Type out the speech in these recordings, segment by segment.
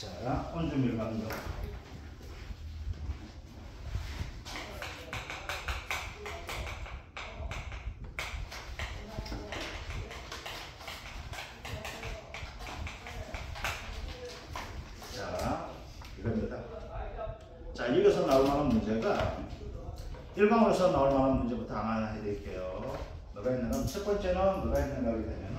자, 온주밀감정. 자, 이겁니다. 자, 여기서 나올 만한 문제가 일반으로서 나올 만한 문제부터 하나 해드릴게요. 뭐가 있냐면 첫 번째는 뭐가 있는가 하게 되면은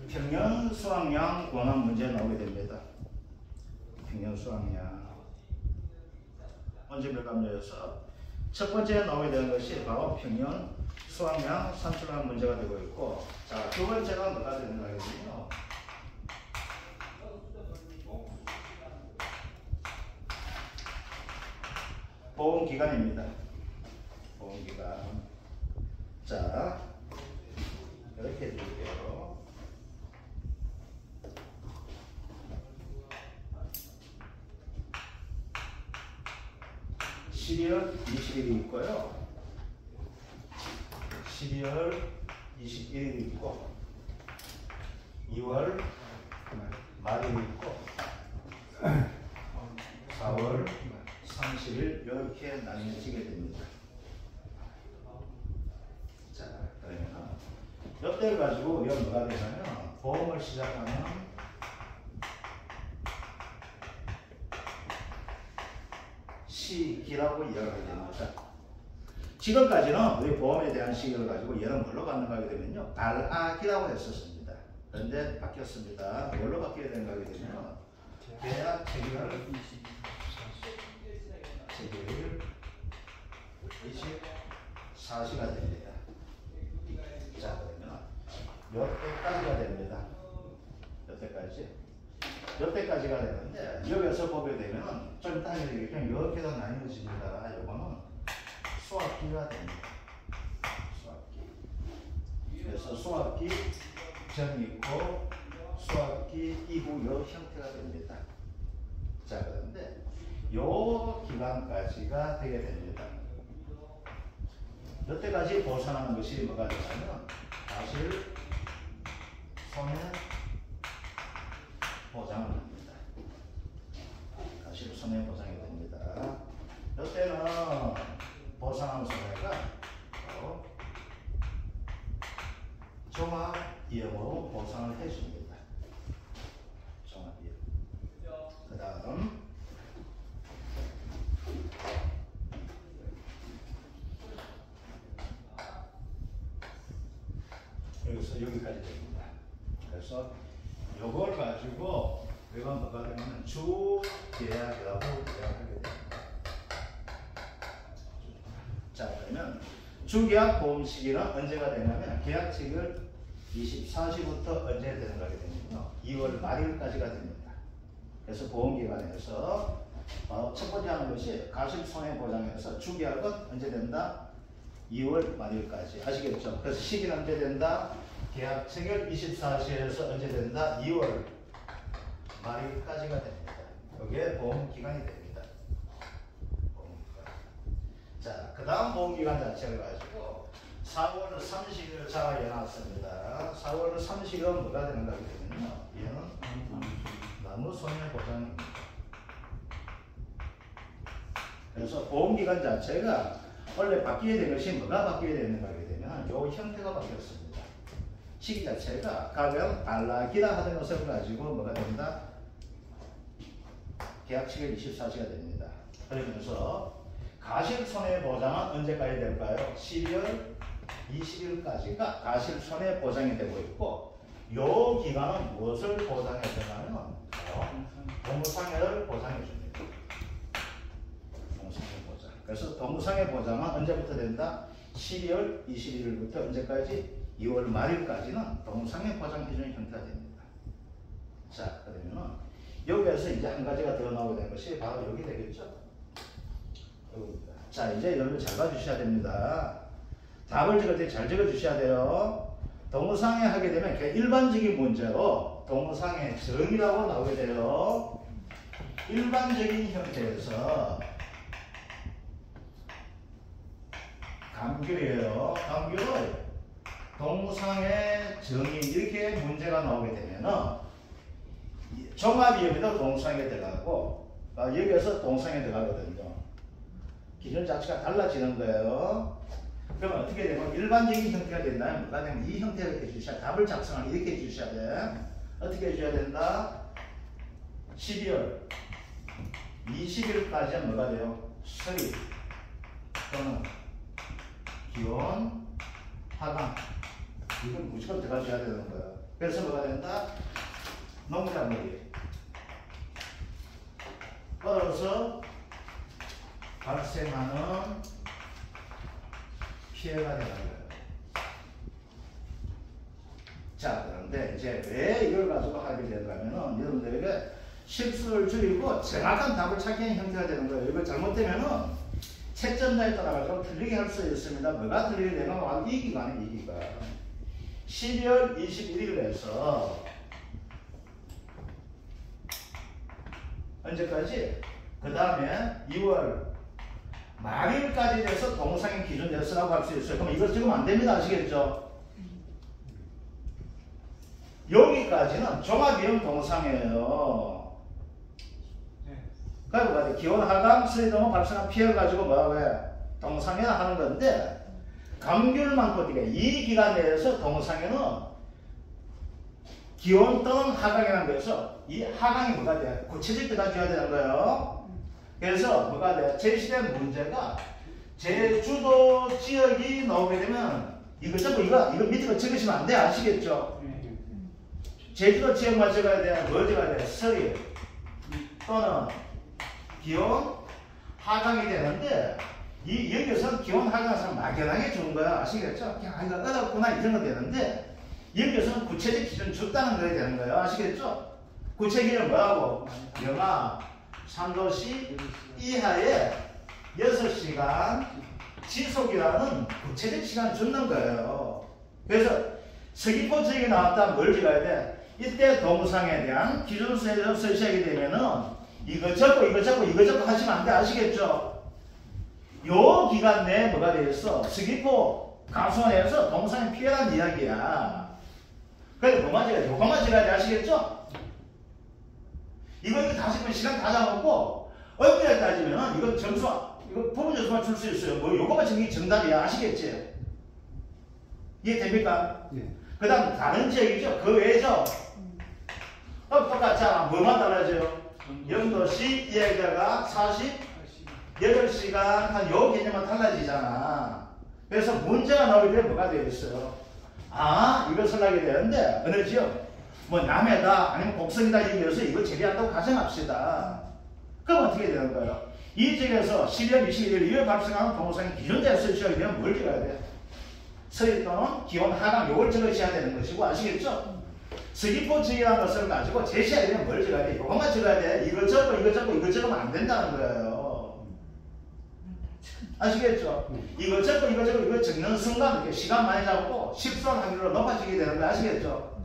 평년 수확량 권한 문제 나오게 됩니다. 평년 수확량 온주밀감정에서 첫 번째 나오게 되는 것이 바로 평년 수확량 산출량 문제가 되고 있고, 자, 두 번째가 뭐가 되는가 하겠군요. 보험기간입니다. 보험기간. 자, 이렇게 해드릴게요. 12월 20일이 있고요. 12월 21일이 있고 2월 말일이 있고 4월 30일 이렇게 나뉘어지게 됩니다. 자, 그러면 이때를 가지고 이건 뭐가 되냐면 보험을 시작하면 시기라고 이야기하게 됩니다. 지금까지는 우리 보험에 대한 시기를 가지고 얘는 뭘로 받는가 하게 되면요, 발악이라고 했었습니다. 그런데 바뀌었습니다. 뭘로 바뀌게 되는가 하게 되면 계약 체결 24시가 됩니다. 자, 그러면 여태까지가 됩니다. 여태까지가 되는데 여기서 보게 되면 좀 이따 그냥 이렇게도 나뉘어집니다. 요거는 수확기가 됩니다. 수확기. 그래서 수확기 전이 있고 수확기 이후 요 형태가 됩니다. 자, 그런데 요 기간까지가 되게 됩니다. 여태까지 보상하는 것이 뭐가 되냐면 사실 손해 보장을 합니다. 사실 손해 보장이 됩니다. 이때는 보상하는 손해가 바로 종합비용으로 보상을 해줍니다. 종합비용. 그 다음 여기서 여기까지 됩니다. 그래서 요걸 가지고 이건 뭐가 되냐면 주계약이라고 계약하게 됩니다. 자, 그러면 주계약 보험 시기는 언제가 되냐면 계약 체결 24시부터 언제 되는가 하게 되면요, 2월 말일까지가 됩니다. 그래서 보험기관에서 첫 번째 하는 것이 가실손해보장에서 주계약은 언제 된다? 2월 말일까지. 아시겠죠? 그래서 시기는 언제 된다? 계약 체결 24시에서 언제 된다? 2월 말일까지가 됩니다. 이게 보험기간이 됩니다. 보험기간. 자, 그 다음 보험기간 자체를 가지고 4월 30일 잡아내놨습니다. 4월 30일은 뭐가 되는가 하게 되면요, 얘는 나무손해보장입니다. 그래서 보험기간 자체가 원래 바뀌게 된 것이 뭐가 바뀌게 되는가 하게 되면 요 형태가 바뀌었습니다. 시기 자체가 가령 발락이라 하던 것을 가지고 뭐가 된다? 계약 체결 24시가 됩니다. 그러면서 가실손해보장은 언제까지 될까요? 12월 20일까지가 가실손해보장이 되고 있고, 요 기간은 무엇을 보장해 주냐면 동상해를 보장해 줍니다. 동상해 보장. 그래서 동상해 보장은 언제부터 된다? 12월 21일부터 언제까지? 2월 말일까지는 동상해 보장해주는 형태가 됩니다. 자, 그러면은 여기에서 이제 한 가지가 더 나오게 된 것이 바로 여기 되겠죠? 여기입니다. 자, 이제 여러분 잘 봐주셔야 됩니다. 답을 적을 때 잘 적어주셔야 돼요. 동상해 하게 되면 일반적인 문제로 동상해 정이라고 나오게 돼요. 일반적인 형태에서 감귤이에요. 감귤을 동상의 정의 이렇게 문제가 나오게 되면은 종합위험에도 동상에 들어가고 여기에서 동상에 들어가거든요. 기준 자체가 달라지는 거예요. 그러면 어떻게 되면 일반적인 형태가 된다면 뭐가 되면 이 형태를 해주셔야 답을 작성을 이렇게 해주셔야 돼. 어떻게 해줘야 된다? 12월 20일까지는 뭐가 돼요? 서리 또는 기온 하강 이건 무조건 들어가줘야 되는 거야. 그래서 뭐가 된다? 농작물이 떨어서 발생하는 피해가 되는 거예요. 자, 그런데 이제 왜 이걸 가지고 하게 되냐면은 여러분들에게 실수를 줄이고 정확한 답을 찾기 위한 형태가 되는 거예요. 이걸 잘못되면은 채점자에 따라가지고 틀리게 할 수 있습니다. 뭐가 틀리게 되면 이 기간에 이 기간 12월 21일에서 언제까지? 그 다음에 2월 말일까지 돼서 동상의 기준 됐으라고 할 수 있어요. 그럼 이거 지금 안 됩니다. 아시겠죠? 여기까지는 종합위험 동상이에요. 그리고 뭐가 돼? 기온 하강, 수리동은 발생한 피해를 가지고 뭐라고 해? 동상이라 하는 건데 감귤만 어떻게 이 기간 내에서 동상에는 기온 또는 하강이라는 거에서 이 하강이 뭐가 돼? 구체적 들어가줘야 되는 거예요. 그래서 뭐가 돼? 제시된 문제가 제주도 지역이 나오게 되면 이거 전부 이거 밑에 거 적으시면 안 돼. 아시겠죠? 제주도 지역만 적어야 돼. 뭐 적어야 돼? 서리 또는 기온 하강이 되는데 여기서는 기온 하강에서 막연하게 주는 거야. 아시겠죠? 그냥 이거 어렵구나 이 정도 되는데 여기서는 구체적 기준 줬다는 거야 되는 거예요. 아시겠죠? 구체 기준은 뭐라고? 영하 3도씨 이하의 6시간 지속이라는 구체적 시간을 줬는 거예요. 그래서 서귀포 지역에 나왔다 뭘 적어야 돼? 이때 동상에 대한 기준서에서 설치하게 되면은 이거 적고 하시면 안 돼. 아시겠죠? 요 기간 내에 뭐가 되겠어? 서귀포 가수원에서 동상에 피해란 이야기야. 그래서 뭐만 적어야 돼? 요것만 적어야 돼. 아시겠죠? 이거 다시 보면 시간 다 잡았고 엄밀하게 따지면 이거 점수 이거 부분 점수만 줄 수 있어요. 뭐 요거만 적는 게 정답이야. 아시겠지? 이해됩니까? 네. 그 다음 다른 지역이죠. 그 외죠. 똑같잖아. 뭐만 달라져요? 영도시 이야기다가 48시간 한 요 개념만 달라지잖아. 그래서 문제가 나오게 되면 뭐가 되어 있어요? 아, 이것을 하게 되는데 어느 지역? 뭐 남해다 아니면 곡성이다 얘기해서 이거 제기한다고 가정합시다. 그럼 어떻게 되는 거예요? 이 지역에서 12월 21일 이후에 발생하는 동호상의 기준대에 설치하게 되면 뭘 적어야 돼? 서리 또는 기온 하강 요걸 적으셔야 되는 것이고 아시겠죠? 서귀포 지역이라는 것을 가지고 제시해야 되면 뭘 적어야 돼? 이것만 적어야 돼. 이거 적으면 안 된다는 거예요. 아시겠죠? 이거 적는 순간 이렇게 시간 많이 잡고 실수할 확률로 높아지게 되는 거 아시겠죠?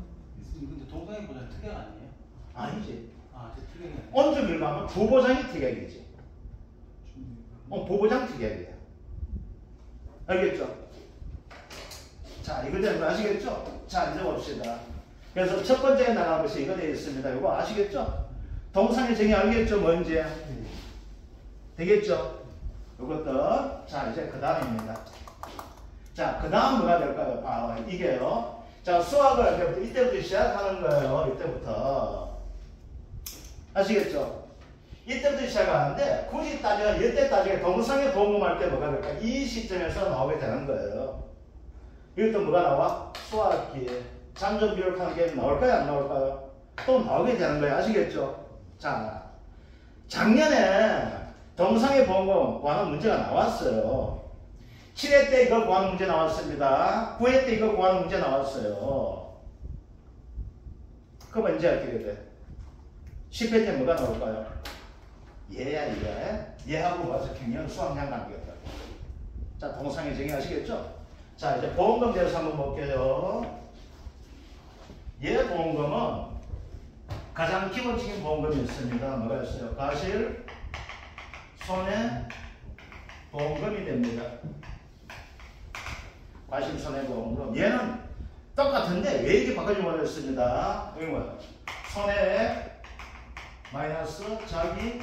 근데 동상이보다 특약 아니에요? 아니지. 아, 특약이 아니에요. 온주밀감은 부보장이 특약이지. 부보장 특약이야. 알겠죠? 자, 이거 되는 거 아시겠죠? 자, 이제 봅시다. 그래서 첫 번째에 나간 것이 이거 되어 있습니다. 이거 아시겠죠? 동상의 정의 알겠죠? 뭔지? 되겠죠? 이것도 자 이제 그 다음입니다. 자, 그 다음 뭐가 될까요? 바로 이게요. 자, 수학을 이때부터 시작하는 거예요. 이때부터 아시겠죠? 이때부터 시작하는데 굳이 따지면 이때 따지게 동상에 동금할 때 뭐가 될까? 이 시점에서 나오게 되는 거예요. 이것도 뭐가 나와? 수학기에 잠정 비율하는 게 나올까요? 안 나올까요? 또 나오게 되는 거예요. 아시겠죠? 자, 작년에 동상의 보험금 구하는 문제가 나왔어요. 7회 때 이거 구하는 문제 나왔습니다. 9회 때 이거 구하는 문제 나왔어요. 그럼 이제 어떻게 돼? 10회 때 뭐가 나올까요? 얘야 이게. 얘하고 와서 경영 수학량 관계였다. 자, 동상의 정의 아시겠죠? 자, 이제 보험금 대해서 한번 볼게요. 얘 보험금은 가장 기본적인 보험금이 있습니다. 뭐가 있어요? 과실, 손해, 보험금이 됩니다. 과실, 손해, 보험금. 얘는 똑같은데 왜 이렇게 바꿔주면 어렵습니다. 이건 뭐야? 손해 마이너스 자기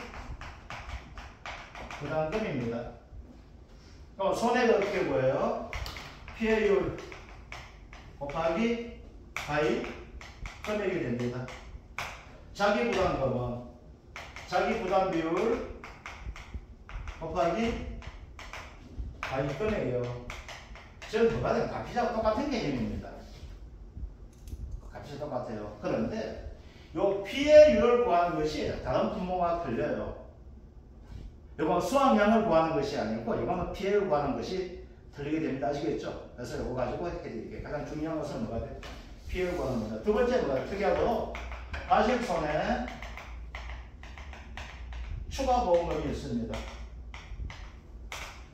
부담금입니다. 그럼 손해가 어떻게 보여요? 피해율 곱하기 가입 금액이 됩니다. 자기 부담금은 자기 부담 비율 곱하기 가입 금액이에요. 즉 뭐가 된 값이하고 똑같은 개념입니다. 값이 똑같아요. 그런데 요 피해율을 구하는 것이 다른 품목과 틀려요. 이건 수확량을 구하는 것이 아니고 이거는 피해를 구하는 것이 틀리게 됩니다. 아시겠죠? 그래서 이거 가지고 해드릴게요. 가장 중요한 것은 뭐가 돼? 피해를 구하는 겁니다. 두 번째 뭐가 특이하고 과실손해 추가 보험금이 있습니다.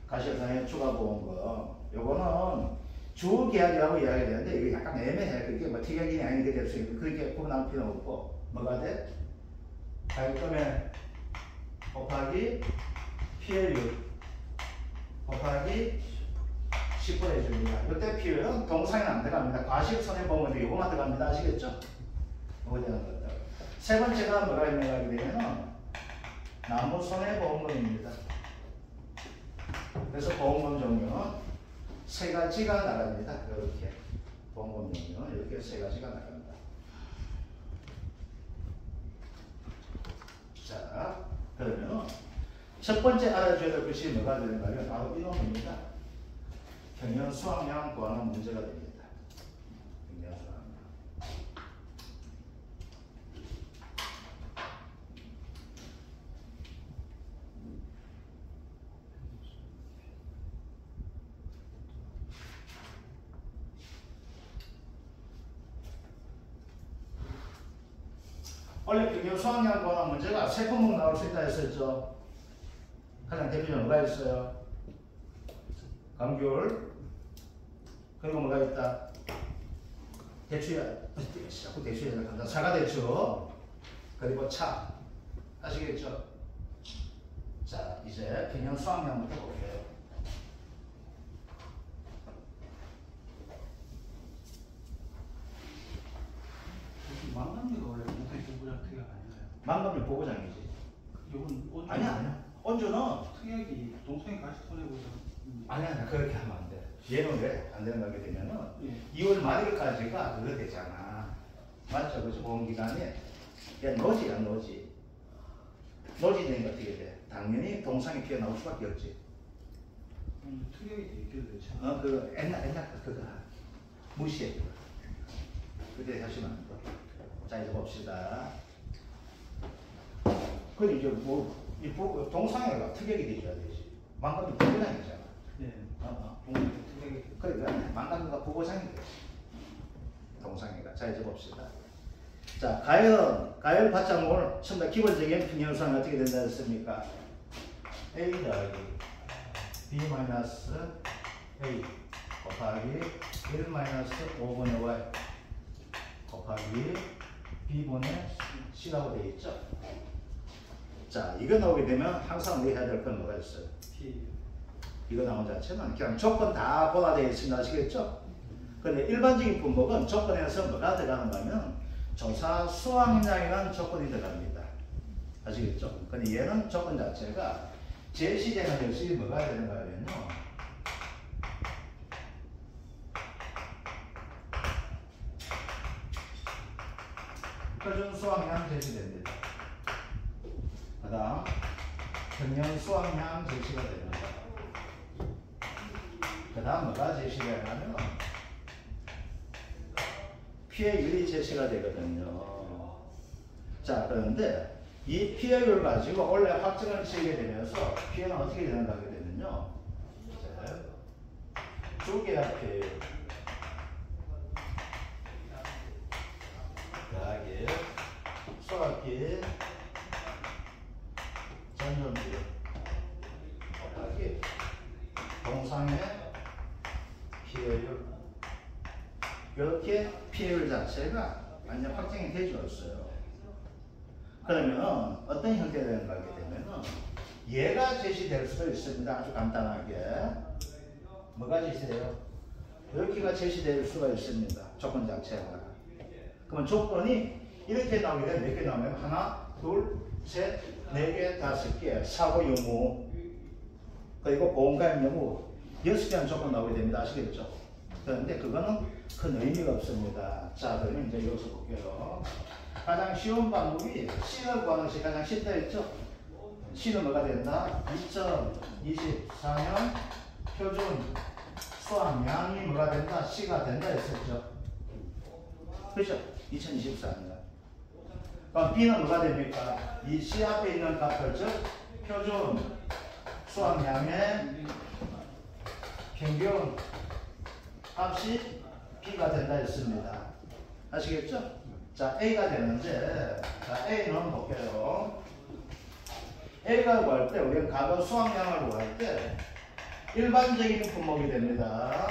과실손해 추가 보험금. 요거는 주계약이라고 이야기가 되는데 이게 약간 애매해. 그게 뭐 특약이 아니게 될 수 있고 그렇게 구분할 필요는 없고 뭐가 돼? 가입금액 곱하기 피해율 곱하기 10% 해줍니다. 이때 피해율은 동사에는 안 들어갑니다. 과실손해보험은 이거만 들어갑니다. 아시겠죠? 이거에 대한 것들. 세 번째가 뭐가 있는가 하게 되면 나무손해보험금입니다. 그래서 보험금 종류는 세 가지가 나갑니다. 이렇게 보험금 종류는 이렇게 세 가지가 나갑니다. 자, 그러면 첫 번째 알아줘야 될 것이 뭐가 되는가 하면 바로 이놈입니다. 경영 수확량 구하는 문제가 됩니다. 경영 수확량. 원래 경영 수확량 구하는 문제가 세 품목 나올 수 있다 했었죠. 가장 대표적으로 뭐가 있어요? 감귤, 그리고 뭐가 있다? 대추야, 자꾸 대추야 생각한다. 사과대추, 그리고 차. 아시겠죠? 자, 이제 경영 수확량부터 볼게요. 망감류가 원래 동사의 보고장 특약 아닌가요? 망감류 보고장이지. 이건 온주 아니야. 온주는 특약이 동사의 과실손해보장. 아니야. 그렇게 하면 안 돼. 얘는 왜 안 되는 거게 되면은 예. 2월 말일까지가 그거 되잖아. 맞죠? 그죠? 보험기간에. 야, 노지야, 노지. 노지 되니까 어떻게 돼? 당연히 동상이 피해 나올 수밖에 없지. 특약이 되게 되죠. 그 옛날 그거 무시해. 그때 하시면 안 돼. 자, 이제 봅시다. 그 이제 이 동상이가 특약이 되줘야 되지. 망감이 부고장이잖아. 네. 특약이. 그러니까 망감이가 부고장이 되지. 동상이가. 자, 이제 봅시다. 자, 가열 받장물 처음 다 기본적인 평형수는 어떻게 된다 했습니까? A 더하기 B 마이너스 A 곱하기 1 마이너스 5분의 Y 곱하기 B분의 C라고 되어 있죠? 자, 이거 나오게 되면 항상 우리 해야 될 건 뭐가 있어요? P. 이거 나온 자체는 그냥 조건 다 보다 되어 있습니다. 아시겠죠? 근데 일반적인 분목은 조건에서 뭐가 들어가는가 하면 조사 수확량이라는 조건이 들어갑니다. 아시겠죠? 근데 얘는 조건 자체가 제시되는 것이 뭐가 되는가 하면요. 표준 수확량 제시됩니다. 그 다음 평년 수확량 제시가 됩니다. 그 다음 뭐가 제시가 되냐면 피해율이 제시가 되거든요. 자, 그런데 이 피해율 가지고 원래 확정을 지게 되면서 피해는 어떻게 되는가 하게 되면요. 주계약 피해율 더하기 수확기 전년비 곱하기 동상의 피해율. 이렇게 피해율 자체가 완전 확정이 되어졌어요. 그러면 어떤 형태가 되는가 하게 되면은 얘가 제시될 수도 있습니다. 아주 간단하게. 뭐가 제시돼요? 이렇게가 제시될 수가 있습니다. 조건 자체가. 그러면 조건이 이렇게 나오게 되면 몇 개 나오면 하나, 둘, 셋, 네 개, 다섯 개, 사고 유무 그리고 보험가입 여부 6개의 조건 나오게 됩니다. 아시겠죠? 그런데 그거는 큰 의미가 없습니다. 자, 그러면 이제 여기서 볼게요. 가장 쉬운 방법이 C를 구하는 것이 가장 쉽다 했죠? C는 뭐가 된다? 2024년 표준 수확량이 뭐가 된다? C가 된다 했었죠? 그렇죠? 2024년. 그럼 B는 뭐가 됩니까? 이 C 앞에 있는 값을 즉 표준 수확량의 평균 값이 B가 된다 했습니다. 아시겠죠? 자, A가 되는데, 자, A는 볼게요. A가 구할 때, 우리는 과거 수확량을 구할 때, 일반적인 품목이 됩니다.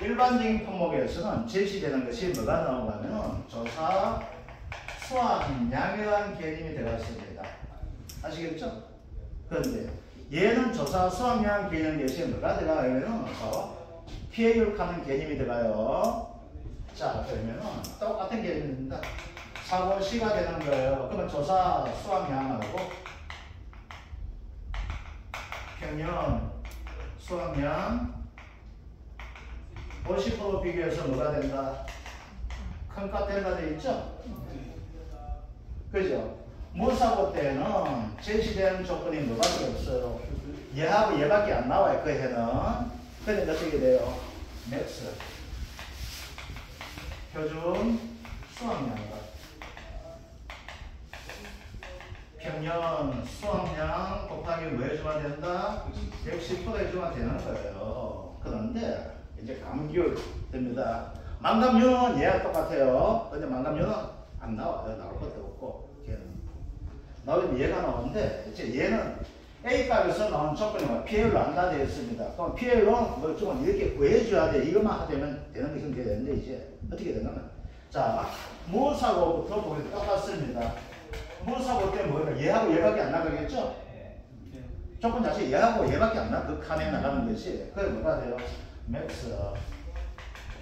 일반적인 품목에서는 제시되는 것이 뭐가 나오고 하면, 조사 수확량이라는 개념이 들어갔습니다. 아시겠죠? 그런데, 얘는 조사 수확량 개념 대신에 뭐가 들어가면, 피해율 하는 개념이 들어가요. 자, 그러면은 똑같은 개념입니다. 사고 C가 되는 거예요. 그러면 조사 수확량하고 평년 수확량 50% 비교해서 뭐가 된다? 큰 값 된다 돼 있죠? 그죠? 무사고 때는 제시되는 조건이 뭐밖에 없어요. 얘하고 얘밖에 안 나와요. 그 해는. 그러니까 어떻게 돼요? 맥스 표준 수확량과 평년 수확량 곱하기 뭐 해주면 된다? 110% 해주면 되는 거예요. 그런데 이제 감귤 됩니다. 망감류는 얘와 똑같아요. 근데 망감류는 안 나와요. 나올 것도 없고 걔는 나오면 얘가 나오는데 이제 얘는 A 값에서 나온 조건이 뭐 피해율로 안다 되어 있습니다. 그럼 피해율로 뭐 좀 이렇게 구해줘야 돼. 이것만 하면 되는 것은 되는데 이제 어떻게 되냐면 자, 무사고부터 보기 똑같습니다. 무사고 때 뭐예요? 얘하고 얘밖에 안 나가겠죠? 조건 자체 얘하고 얘밖에 안 나가. 그 칸에 나가는 것이. 그게 뭐가 돼요? 맥스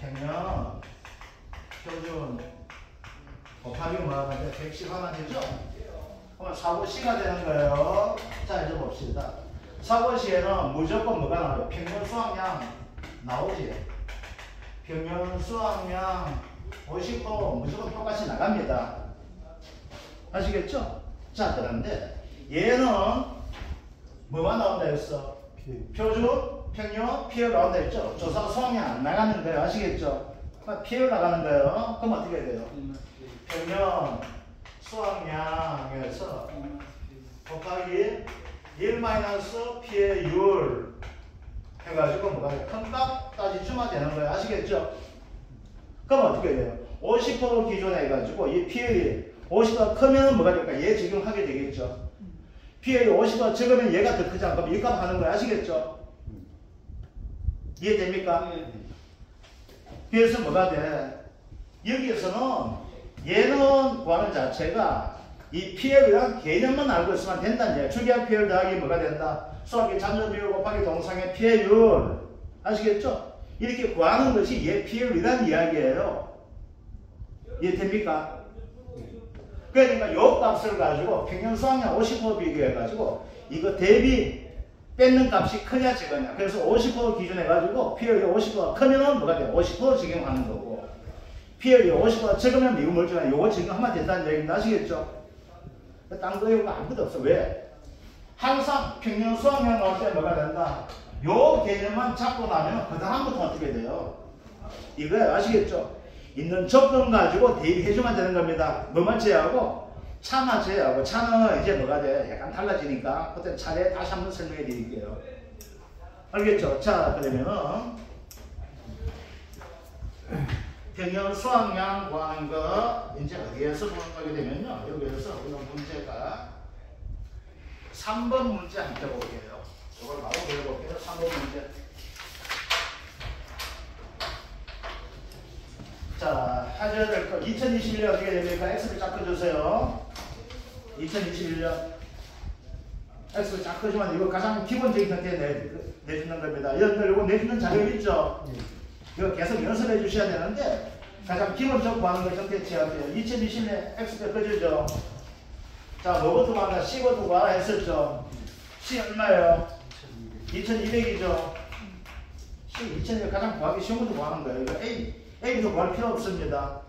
평년 표준 곱하기 뭐가 되죠? 110 하나 되죠? 그러면 사고 C가 되는 거예요. 자, 이제 봅시다. 사고 C에는 무조건 뭐가 나와요? 평균 수확량 나오지. 평균 수확량 50% 무조건 똑같이 나갑니다. 아시겠죠? 자, 그런데 얘는 뭐만 나온다 했어? 표준, 평균, 피해율 나온다 했죠? 조사 수확량 안 나가는 거예요. 아시겠죠? 피해율 나가는 거예요. 그럼 어떻게 돼요? 평균 수확량에서 곱하기 1 피해율 해가지고 뭐가 돼요? 큰 값까지 주면 되는 거예요. 아시겠죠? 그럼 어떻게 돼요? 50% 기준에 해가지고 이 피해율이 50가 크면 뭐가 될까? 얘 지금 하게 되겠죠? 피해율이 50가 적으면 얘가 더 크지 않고 이 값 하는 거예요. 아시겠죠? 이해됩니까? 그래서 뭐가 돼? 여기에서는 얘는 구하는 자체가 이 피해율이란 개념만 알고 있으면 된다는 얘기예요. 주기한 피해율 더하기 뭐가 된다? 수학의 잠재 비율 곱하기 동상의 피해율. 아시겠죠? 이렇게 구하는 것이 얘 피해율이란 이야기예요. 이해됩니까? 그러니까 요 값을 가지고 평균 수확량 50% 비교해가지고 이거 대비 뺏는 값이 크냐 적으냐. 그래서 50% 기준해 가지고 피해율이 50%가 크면은 뭐가 돼요? 50% 적용하는 거고. 피해율이 50%가 적으면 미국 멀쩡해. 요거 적용하면 된다는 얘기입니다. 아시겠죠? 딴 거 이거 아무것도 없어. 왜? 항상 평균 수확량 나올 때 뭐가 된다? 요 개념만 잡고 나면 그 다음부터 어떻게 돼요? 이거예요. 아시겠죠? 있는 조건 가지고 대입해주면 되는 겁니다. 뭐만 제외하고? 차만 제외하고. 차는 이제 뭐가 돼? 약간 달라지니까 그때 차례 다시 한번 설명해 드릴게요. 알겠죠? 자, 그러면은 평균 수확량 구하는 거 이제 어디에서 보게 되면요. 여기에서 우리가 문제가 3번 문제 한번 해볼게요. 이걸 바로 배워볼게요. 3번 문제. 자, 하셔야 될 거. 2021년 어떻게 됩니까? X를 쫙 꺼주세요. 2021년. X를 쫙 꺼주면 이거 가장 기본적인 형태에 내주는 겁니다. 여러분들 이거 내주는 자료 있죠? 이거 계속 연습해 주셔야 되는데 가장 기본적으로 하는 걸 선택해야 돼요. 2020년 X배 그죠? 자, 뭐부터 구한다? C부터 구하라 했었죠. C 얼마예요? 2200이죠. C 2200 가장 구하기 쉬운 것도 구하는 거예요. 이거 A부터 구할 필요 없습니다.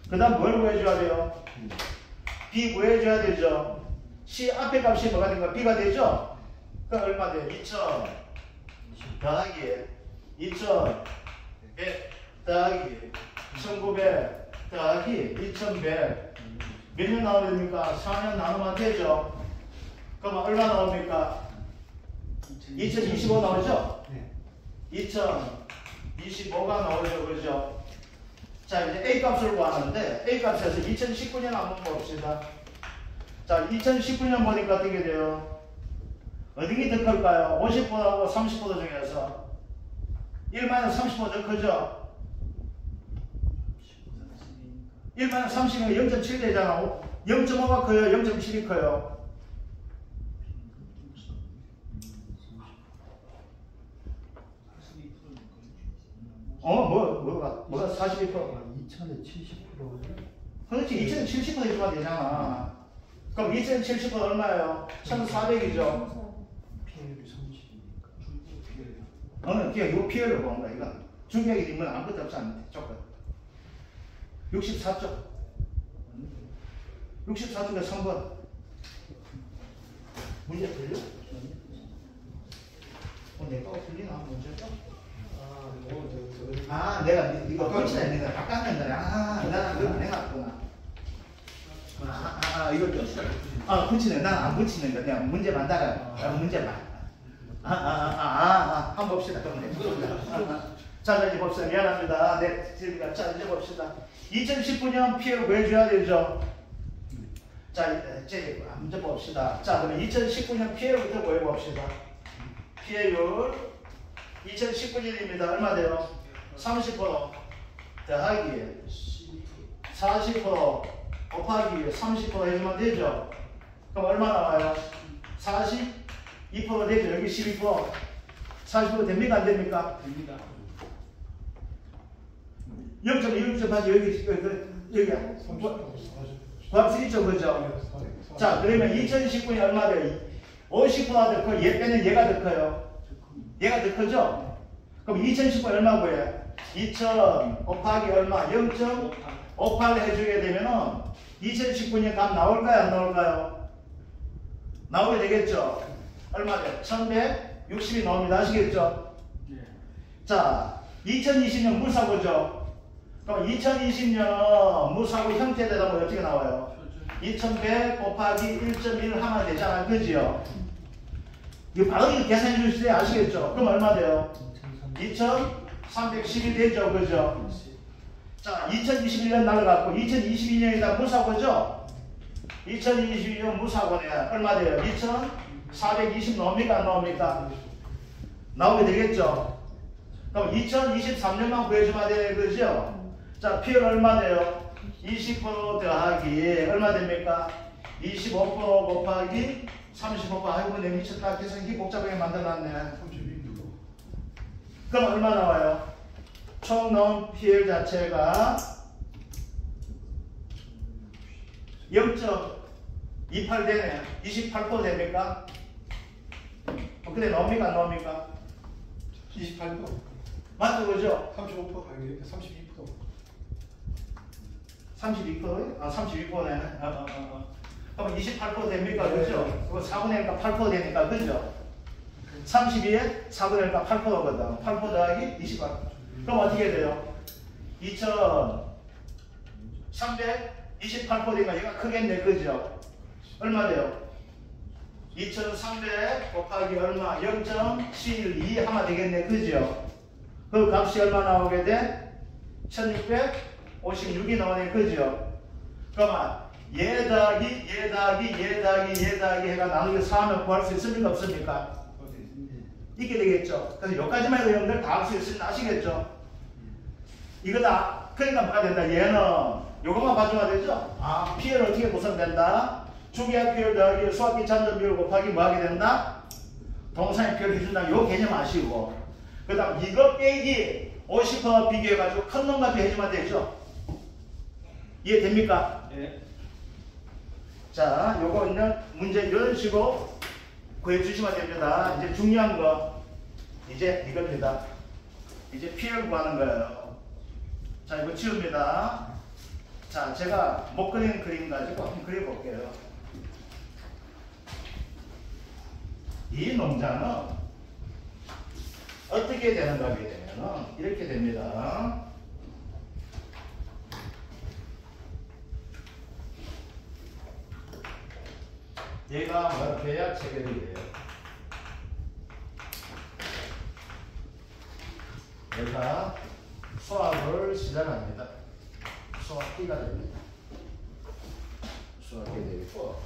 그 다음 뭘 구해줘야 돼요? B 구해줘야 되죠. C 앞에 값이 뭐가 된 거야? B가 되죠? 그럼 얼마 돼요? 2000 더하기 2100 더하기 1900 더하기 2100 몇 년 나오면 됩니까? 4년 나누면 되죠? 그럼 얼마 나옵니까? 2025 나오죠? 네. 2025가 나오죠, 그죠? 자, 이제 A 값을 구하는데 A 값에서 2019년 한번 봅시다. 자, 2019년 보니까 어떻게 돼요? 어디 게 더 클까요? 50%하고 30% 중에서 1-30% 더 크죠? 1-30이면 0.7 되잖아. 0.5가 커요? 0.7이 커요? 뭐가 42%? 2000에 70%. 그렇지, 2070% 해주면 되잖아. 그럼 2070% 얼마예요? 1400이죠? 피해율이 30이니까. 그냥 이거 피해를 보는 거야, 이건. 중계하게 되면 아무것도 없지 않는데, 조건. 64쪽. 64쪽에 3번. 문제 틀려? 내가 틀리나? 문제가? 내가 이거 꽂히다 했는데 바꿨는데 나는 그거 안 해놨구나. 이거 붙이네. 난 안 붙이는 거. 그냥 문제만 따라. 문제만. 한번 봅시다. 그러면. 자, 이제 봅시다. 미안합니다. 자, 이제 봅시다. 2019년 피해를 구해줘야 되죠. 자, 이제 문제 봅시다. 자, 그러면 2019년 피해율부터 구해봅시다. 피해율 2019년입니다. 얼마 돼요? 30% 더하기 40% 곱하기 30% 해주면 되죠? 그럼 얼마 나와요? 42% 되죠? 여기 12% 40% 됩니까? 안 됩니까? 됩니다. 0.16점 하지 여기야. 구할 수 있죠, 그죠? 자, 그러면 2019년 얼마 돼요? 50%가 더 커요? 얘 빼면 얘가 더 커요? 얘가 더 크죠? 그럼 2019년 얼마 구해요? 2000 곱하기 얼마? 0.58 해주게 되면은 2019년 값 나올까요? 안 나올까요? 나오게 되겠죠? 얼마 돼요? 1160이 나옵니다. 아시겠죠? 네. 자, 2020년 무사고죠? 그럼 2020년 무사고 형태되다 보면 어떻게 나와요? 2100 곱하기 1.1 하면 되잖아요. 그지요? 이거 바로 이거 계산해 주실 때 아시겠죠? 그럼 얼마 돼요? 2310이 되죠. 그죠? 자, 2021년 날라갔고 2022년이다 무사고죠? 2022년 무사고네. 얼마 돼요? 2420 나옵니까? 안 나옵니까? 나오게 되겠죠? 그럼 2023년만 구해주면 되는 거죠? 자, 피해는 얼마 돼요? 20% 더하기 얼마 됩니까? 25% 곱하기 35%. 아이고, 내 미쳤다. 계산기 복잡하게 만들어놨네. 32%. 그럼 얼마 나와요? 총 나온 피해 자체가 0.28 되네. 28% 됩니까? 근데 나옵니까? 안 나옵니까? 28%. 맞죠? 그죠? 35% 가격이 32%. 32%? 32%네. 그럼 28% 됩니까? 그죠? 그거 4분의 1가 8% 되니까, 그죠? 32에 4분의 1가 8%거든. 8% 더하기 28. 그럼 어떻게 돼요? 2328% 되니까 얘가 크겠네, 그죠? 얼마 돼요? 2300 곱하기 얼마? 0.72 하면 되겠네, 그죠? 그 값이 얼마 나오게 돼? 1656이 나오네, 그죠? 그러면 얘 더하기 해가 나누기 4하면 구할 수 있습니까? 없습니까? 있게 되겠죠. 그래서 여기까지만 해도 여러분들 다 할 수 있으면 아시겠죠? 이거다. 그러니까 뭐가 된다. 얘는 요것만 봐주면 되죠? 피해를 어떻게 구성된다? 주기의 피해를 더하기 수학기 잔존 비율 곱하기 뭐 하게 된다? 동사의 피해를 해준다. 요 개념 아시고. 그 다음 이거 빼기 50와 비교해가지고 큰 놈까지 해주면 되죠. 이해됩니까? 예. 자, 요거 있는 문제 이런 식으로 구해주시면 됩니다. 이제 중요한 거 이제 이겁니다. 이제 피해를 구하는 거예요. 자, 이거 지웁니다. 자, 제가 못 그린 그림 가지고 한번 그려볼게요. 이 농장은 어떻게 되는가 하게 되면은 이렇게 됩니다. 얘가 뭐 계약 체결이 돼요. 얘가 수확을 시작합니다. 수확기가 됩니다. 수확기 되고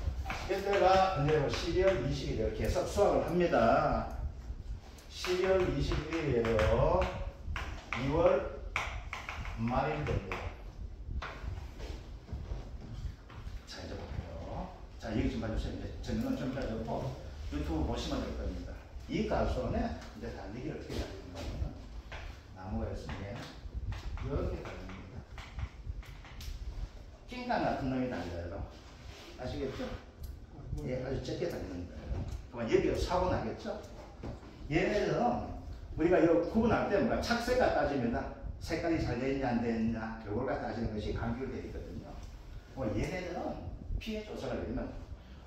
이때가 언제고 12월 20일 계속 수확을 합니다. 12월 20일이에요. 2월 말일 됩니다. 자, 이제 볼게요. 자, 여기 좀 봐주세요. 이제 정리는 좀 해주고 유튜브 보시면 될 겁니다. 이 가수원에 이제 달리기를 어떻게 달리는가 하면 나무가 있으면 이렇게 달립니다. 킹강 같은 놈이 달려요. 아시겠죠? 예, 아주 적게 달리는 거예요. 그러면 여기가 사고 나겠죠? 얘네들은 우리가 이거 구분할 때 뭔가 착색가 따집니다. 색깔이 잘 되느냐 안 되느냐 요걸 따지는 것이 간결되어 있거든요. 얘네들은 피해 조사가 되면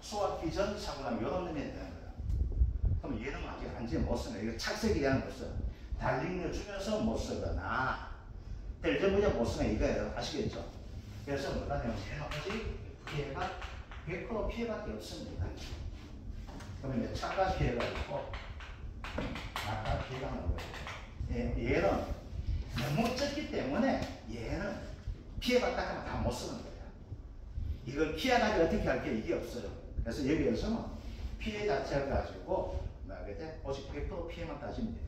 수확기 전 사고 나면 이런 놈이 되는 거예요. 그럼 얘는 아직 완전히 못 쓰네. 이거 착색이라는 것은 달링을 주면서 못 쓰거나 델전무자 못 쓰네 이거예요. 아시겠죠? 그래서 뭐가 되면 얘는 아직 피해가 100% 피해밖에 없습니다. 그러면 이제 차가 피해가 있고 아까 피해가 나는 거예요. 얘는 너무 적기 때문에 얘는 피해받다가 하면 다 못 쓰는 거예요. 이걸 피해가지고 어떻게 할 게 이게 없어요. 그래서 여기에서는 피해 자체를 가지고 나게 돼 오직 100% 피해만 따집니다.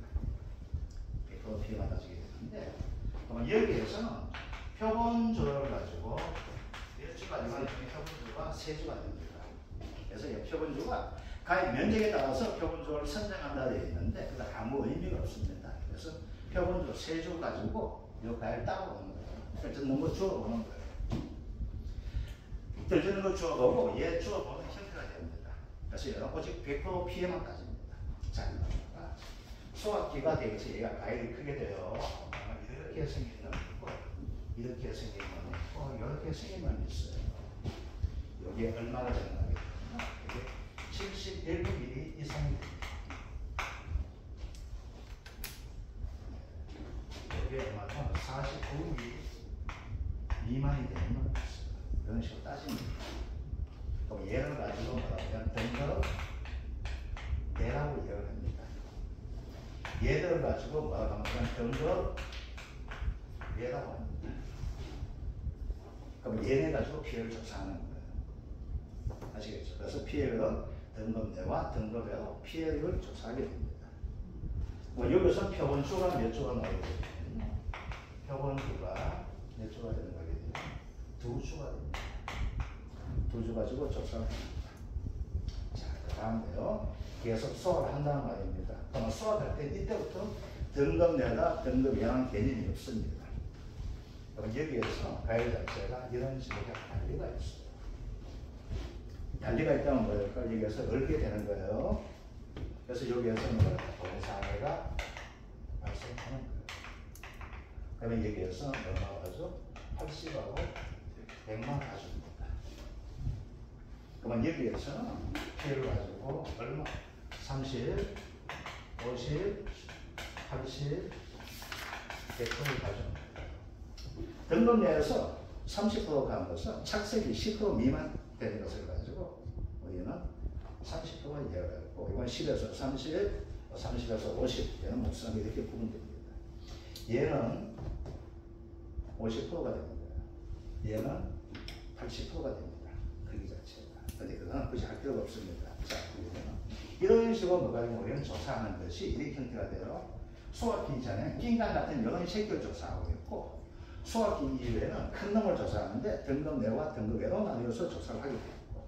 100% 피해만 따지게 되는데 그러면 여기에서는 표본주를 가지고 몇 주가 되면 표본주가 3주가 됩니다. 그래서 이 표본주가 가입 면적에 따라서 표본주를 선정한다 되어 있는데 그건 아무 의미가 없습니다. 그래서 표본주 3주 가지고 이 가입 따로 오는 거예요. 떨어지는 거 주어 오는 거예요. 떨어지는 거 주어 보고 얘 주어 보는 형태가 됩니다. 그래서 얘는 오직 100% 피해만 따집니다. 자, 수확기가 되어서 얘가 가입이 크게 돼요. 이렇게 생긴 놈이 있고 이렇게 생긴 놈이 있고 이렇게 생긴 놈이 있어요. 여기에 얼마가 되는가 하겠습니다. 이게 71mm 이상이 됩니다. 여기에 얼마나 49mm 미만이 되는 건 있어요. 이런 식으로 따집니다. 그럼 얘를 가지고 말하면 등급 내라고 얘기를 합니다. 얘를 가지고 말하면 등급 얘라고 합니다. 그럼 얘네 가지고 피해를 조사하는 거예요. 아시겠죠? 그래서 피해를 등급 내와 등급외로 피해를 조사하게 됩니다. 여기서 표본수가 몇 주가 나오게 되면 표본수가 몇 주가 되는 거게 되면 2주가 됩니다. 2주 가지고 조사를 합니다. 자, 그 다음에요. 계속 수확을 한다는 말입니다. 그러면 수확할 때 이때부터 등급 내다 등급 외라는 개념이 없습니다. 그럼 여기에서 과일 자체가 이런 식으로 달리가 있어요. 달리가 있다면 뭐랄까? 여기에서 얼게 되는 거예요. 그래서 여기에서 뭐랄까? 동사회가 발생하는 거예요. 그러면 여기에서 얼마가 가죠? 80하고 100만 가줍니다. 그러면 여기에서는 피해를 가지고 얼마? 30, 50, 80, 100%를 가줍니다. 등급 내에서 30% 간 것은 착색이 10% 미만 되는 것을 가지고 우리는 30%가 이해가 있고 이건 10에서 30, 30에서 50 얘는 목수함이 이렇게 구분됩니다. 얘는 50%가 됩니다. 얘는 80%가 됩니다. 크기 자체가. 근데 그거는 굳이 할 필요가 없습니다. 자, 이런 식으로 뭐가 되면 우리는 조사하는 것이 이렇게 형태가 돼요. 수확기 전에 낑간 같은 이런 새끼를 조사하고 있고 수확기 이후에는 큰 놈을 조사하는데 등급 내와 등급 외로 나뉘어서 조사를 하게 되고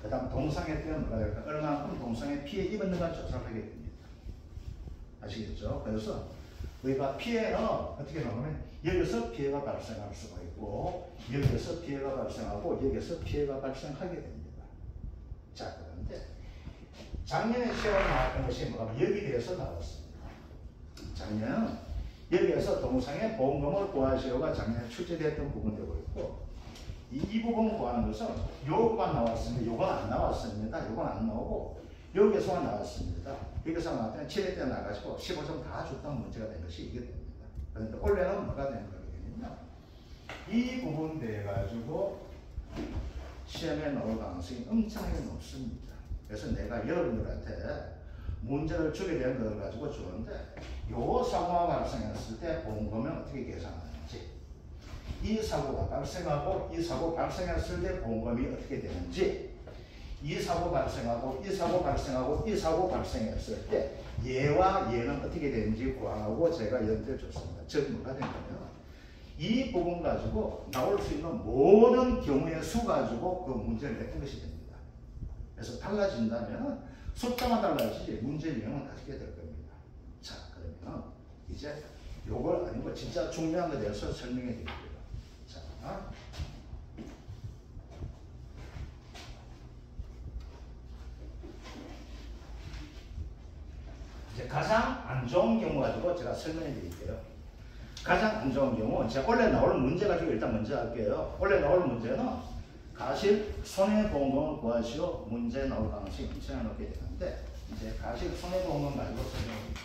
그 다음 동상에 때는 뭐가 될까? 얼마만큼 동상에 피해 입었는가 조사를 하게 됩니다. 아시겠죠? 그래서 우리가 피해는 어떻게 나오면 여기서 피해가 발생할 수가 있고 여기서 피해가 발생하고 여기서 피해가 발생하게 됩니다. 자, 그런데 작년에 시험에 나왔던 것이 뭐가 여기 대해서 나왔습니다. 작년은 여기에서 동상의 보험금을 구하시오가 작년에 출제됐던 부분되고 있고 이 부분 구하는 것은 요거가 나왔습니다. 요건 안 나왔습니다. 요건 안 나오고 여기서만 나왔습니다. 여기서 나왔더니 7회 때 나가지고 15점 다 줬던 문제가 된 것이 이게 됩니다. 그런데 올해는 뭐가 되는 거거든요. 이 부분 돼 가지고 시험에 나올 가능성이 엄청나게 높습니다. 그래서 내가 여러분들한테 문제를 주게 된 걸 가지고 주는데 요 사고가 발생했을 때 보험금은 어떻게 계산하는지 이 사고가 발생하고 이 사고 발생했을 때 보험금이 어떻게 되는지 이 사고 발생하고 이 사고 발생하고 이 사고 발생했을 때 얘와 얘는 어떻게 되는지 구하고 제가 연대해 줬습니다. 즉 뭐가 되냐면 이 부분 가지고 나올 수 있는 모든 경우의 수 가지고 그 문제를 냈던 것이 됩니다. 그래서 달라진다면 숫자만 달라지지 문제 유형은 다르게 될 겁니다. 자, 그러면 이제 요걸 아니고 진짜 중요한 것에 대해서 설명해 드릴게요. 자, 이제 가장 안 좋은 경우 가지고 제가 설명해 드릴게요. 가장 안 좋은 경우 제가 원래 나올 문제 가지고 일단 먼저 할게요. 원래 나올 문제는 가실 손해보험금을 구하시오 문제 나올 가능성이 엄청나게 높게 되는데 이제 가실 손해보험금 가지고 설명합니다.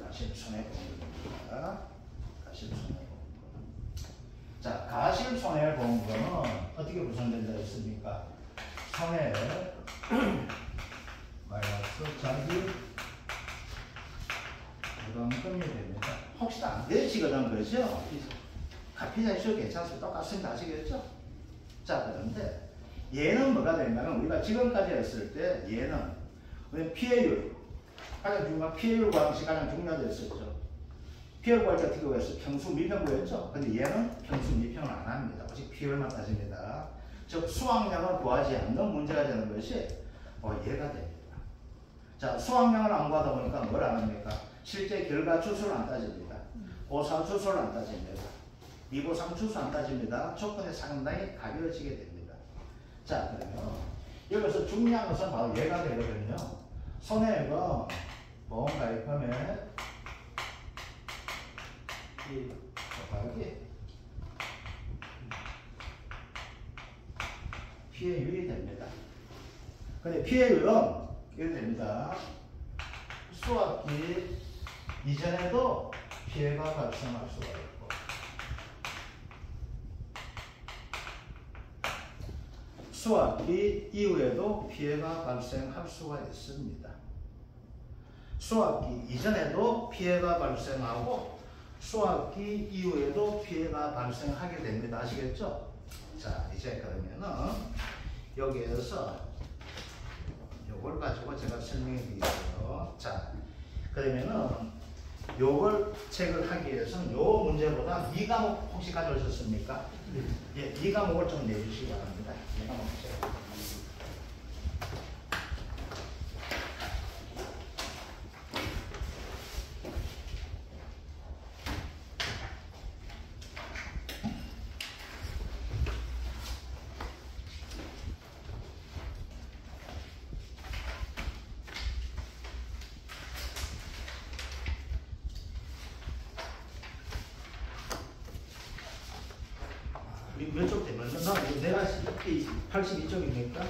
가실 손해보험금입니다. 가실 손해보험금. 자, 가실 손해보험금은 어떻게 구성된다 했습니까? 손해 마이너스 자기 부담금이 됩니다. 혹시 안 되시거든 그러죠? 가피자이수 괜찮습니다. 똑같습니다. 아시겠죠? 자, 그런데 얘는 뭐가 되냐면 우리가 지금까지 했을 때 얘는 우리 피해율 가장 중요한 피해율 구하는 것이 가장 중요하겠었죠. 피해율 구할 때 어떻게 구했어요? 평수 미평 구했죠? 근데 얘는 평수 미평을 안 합니다. 오직 피해율만 따집니다. 즉 수확량을 구하지 않는 문제가 되는 것이 얘가 됩니다. 자, 수확량을 안 구하다 보니까 뭘 안 합니까? 실제 결과 추수를 안 따집니다. 보상 추수를 안 따집니다. 미보상 추수 안 따집니다. 조건이 상당히 가벼워지게 됩니다. 자, 그러면 여기서 중요한 것은 바로 얘가 되거든요. 손해액은 보험가입금에 이 곱하기 피해율이 됩니다. 근데 피해율은 이렇게 됩니다. 수확기 이전에도 피해가 발생할 수가 있고 수확기 이후에도 피해가 발생할 수가 있습니다. 수확기 이전에도 피해가 발생하고 수확기 이후에도 피해가 발생하게 됩니다. 아시겠죠? 자, 이제 그러면은 여기에서 요걸 가지고 제가 설명해 드릴게요. 자, 그러면은 요걸 책을 하기 위해서는 요 문제보다 이 과목 혹시 가져오셨습니까? 예, 이 과목을 좀 내주시기 바랍니다. 이 과목 책. 몇 쪽 되면 내가 82쪽입니까?